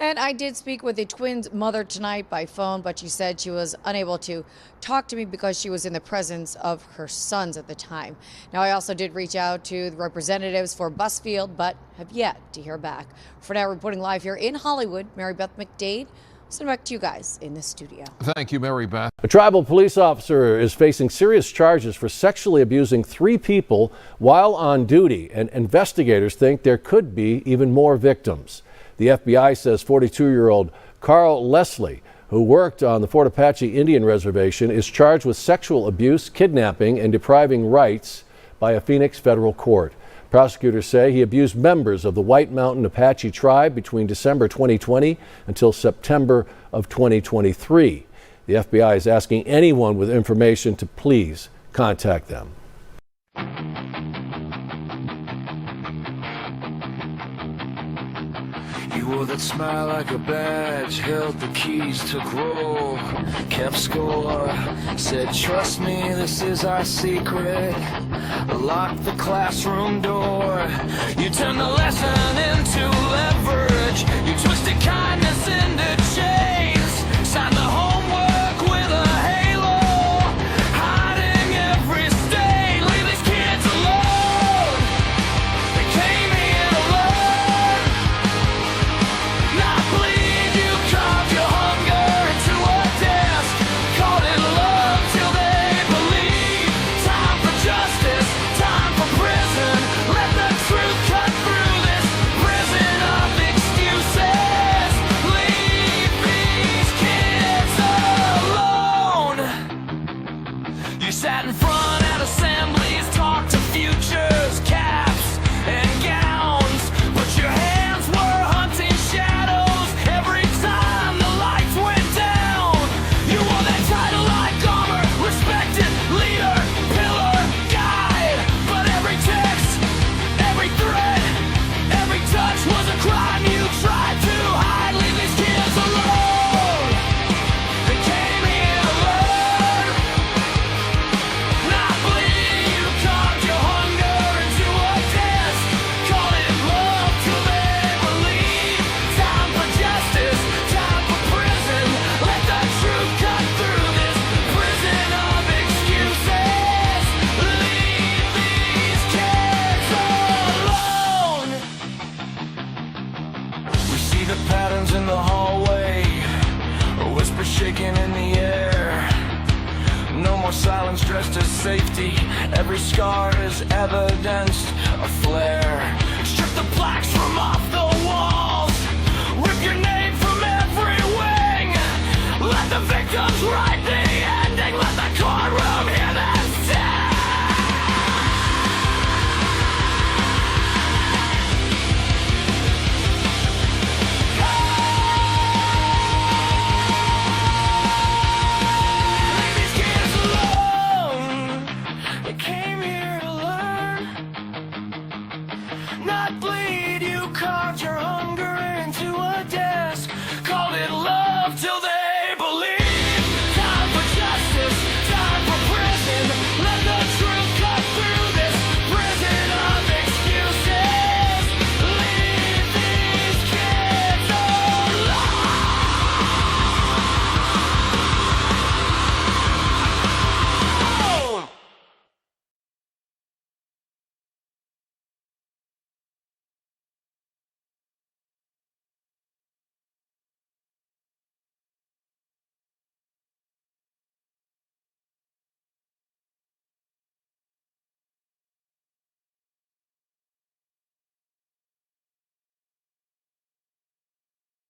And I did speak with the twins' mother tonight by phone, but she said she was unable to talk to me because she was in the presence of her sons at the time. Now, I also did reach out to the representatives for Busfield, but have yet to hear back. For now, reporting live here in Hollywood, Mary Beth McDade. Send it back to you guys in the studio. Thank you, Mary Beth. A tribal police officer is facing serious charges for sexually abusing 3 people while on duty, and investigators think there could be even more victims. The FBI says 42-year-old Carl Leslie, who worked on the Fort Apache Indian Reservation, is charged with sexual abuse, kidnapping, and depriving rights by a Phoenix federal court. Prosecutors say he abused members of the White Mountain Apache tribe between December 2020 until September of 2023. The FBI is asking anyone with information to please contact them. You wore that smile like a badge, held the keys, took roll, kept score, said trust me, this is our secret, locked the classroom door. You turned the lesson into leverage, you twisted kindness into chains, signed the homework with a halo, hiding every stain, leave these kids alone. They came here to learn, not bleed. You carved your hunger into a desk, called it love till they believe. Time for justice, time for prison, let the truth cut through this prison of excuses. Leave these kids alone. You sat in front at assemblies, talked to futures, caps and gowns, but your hands were hunting shadows every time the lights went down. You wore that title like armor, respected leader, pillar, guide, but every text, every threat, every touch was a crime you tried to hide. Leave these kids alone. They came here to learn, not bleed. You carved your hunger into a desk, call it love till they believe. Time for justice, time for prison, let the truth cut through this prison of excuses. Leave these kids alone. We see the patterns in the hallway, a whisper shaking in the air. No more silence dressed as safety, every scar is evidenced a flare. Strip the plaques from off the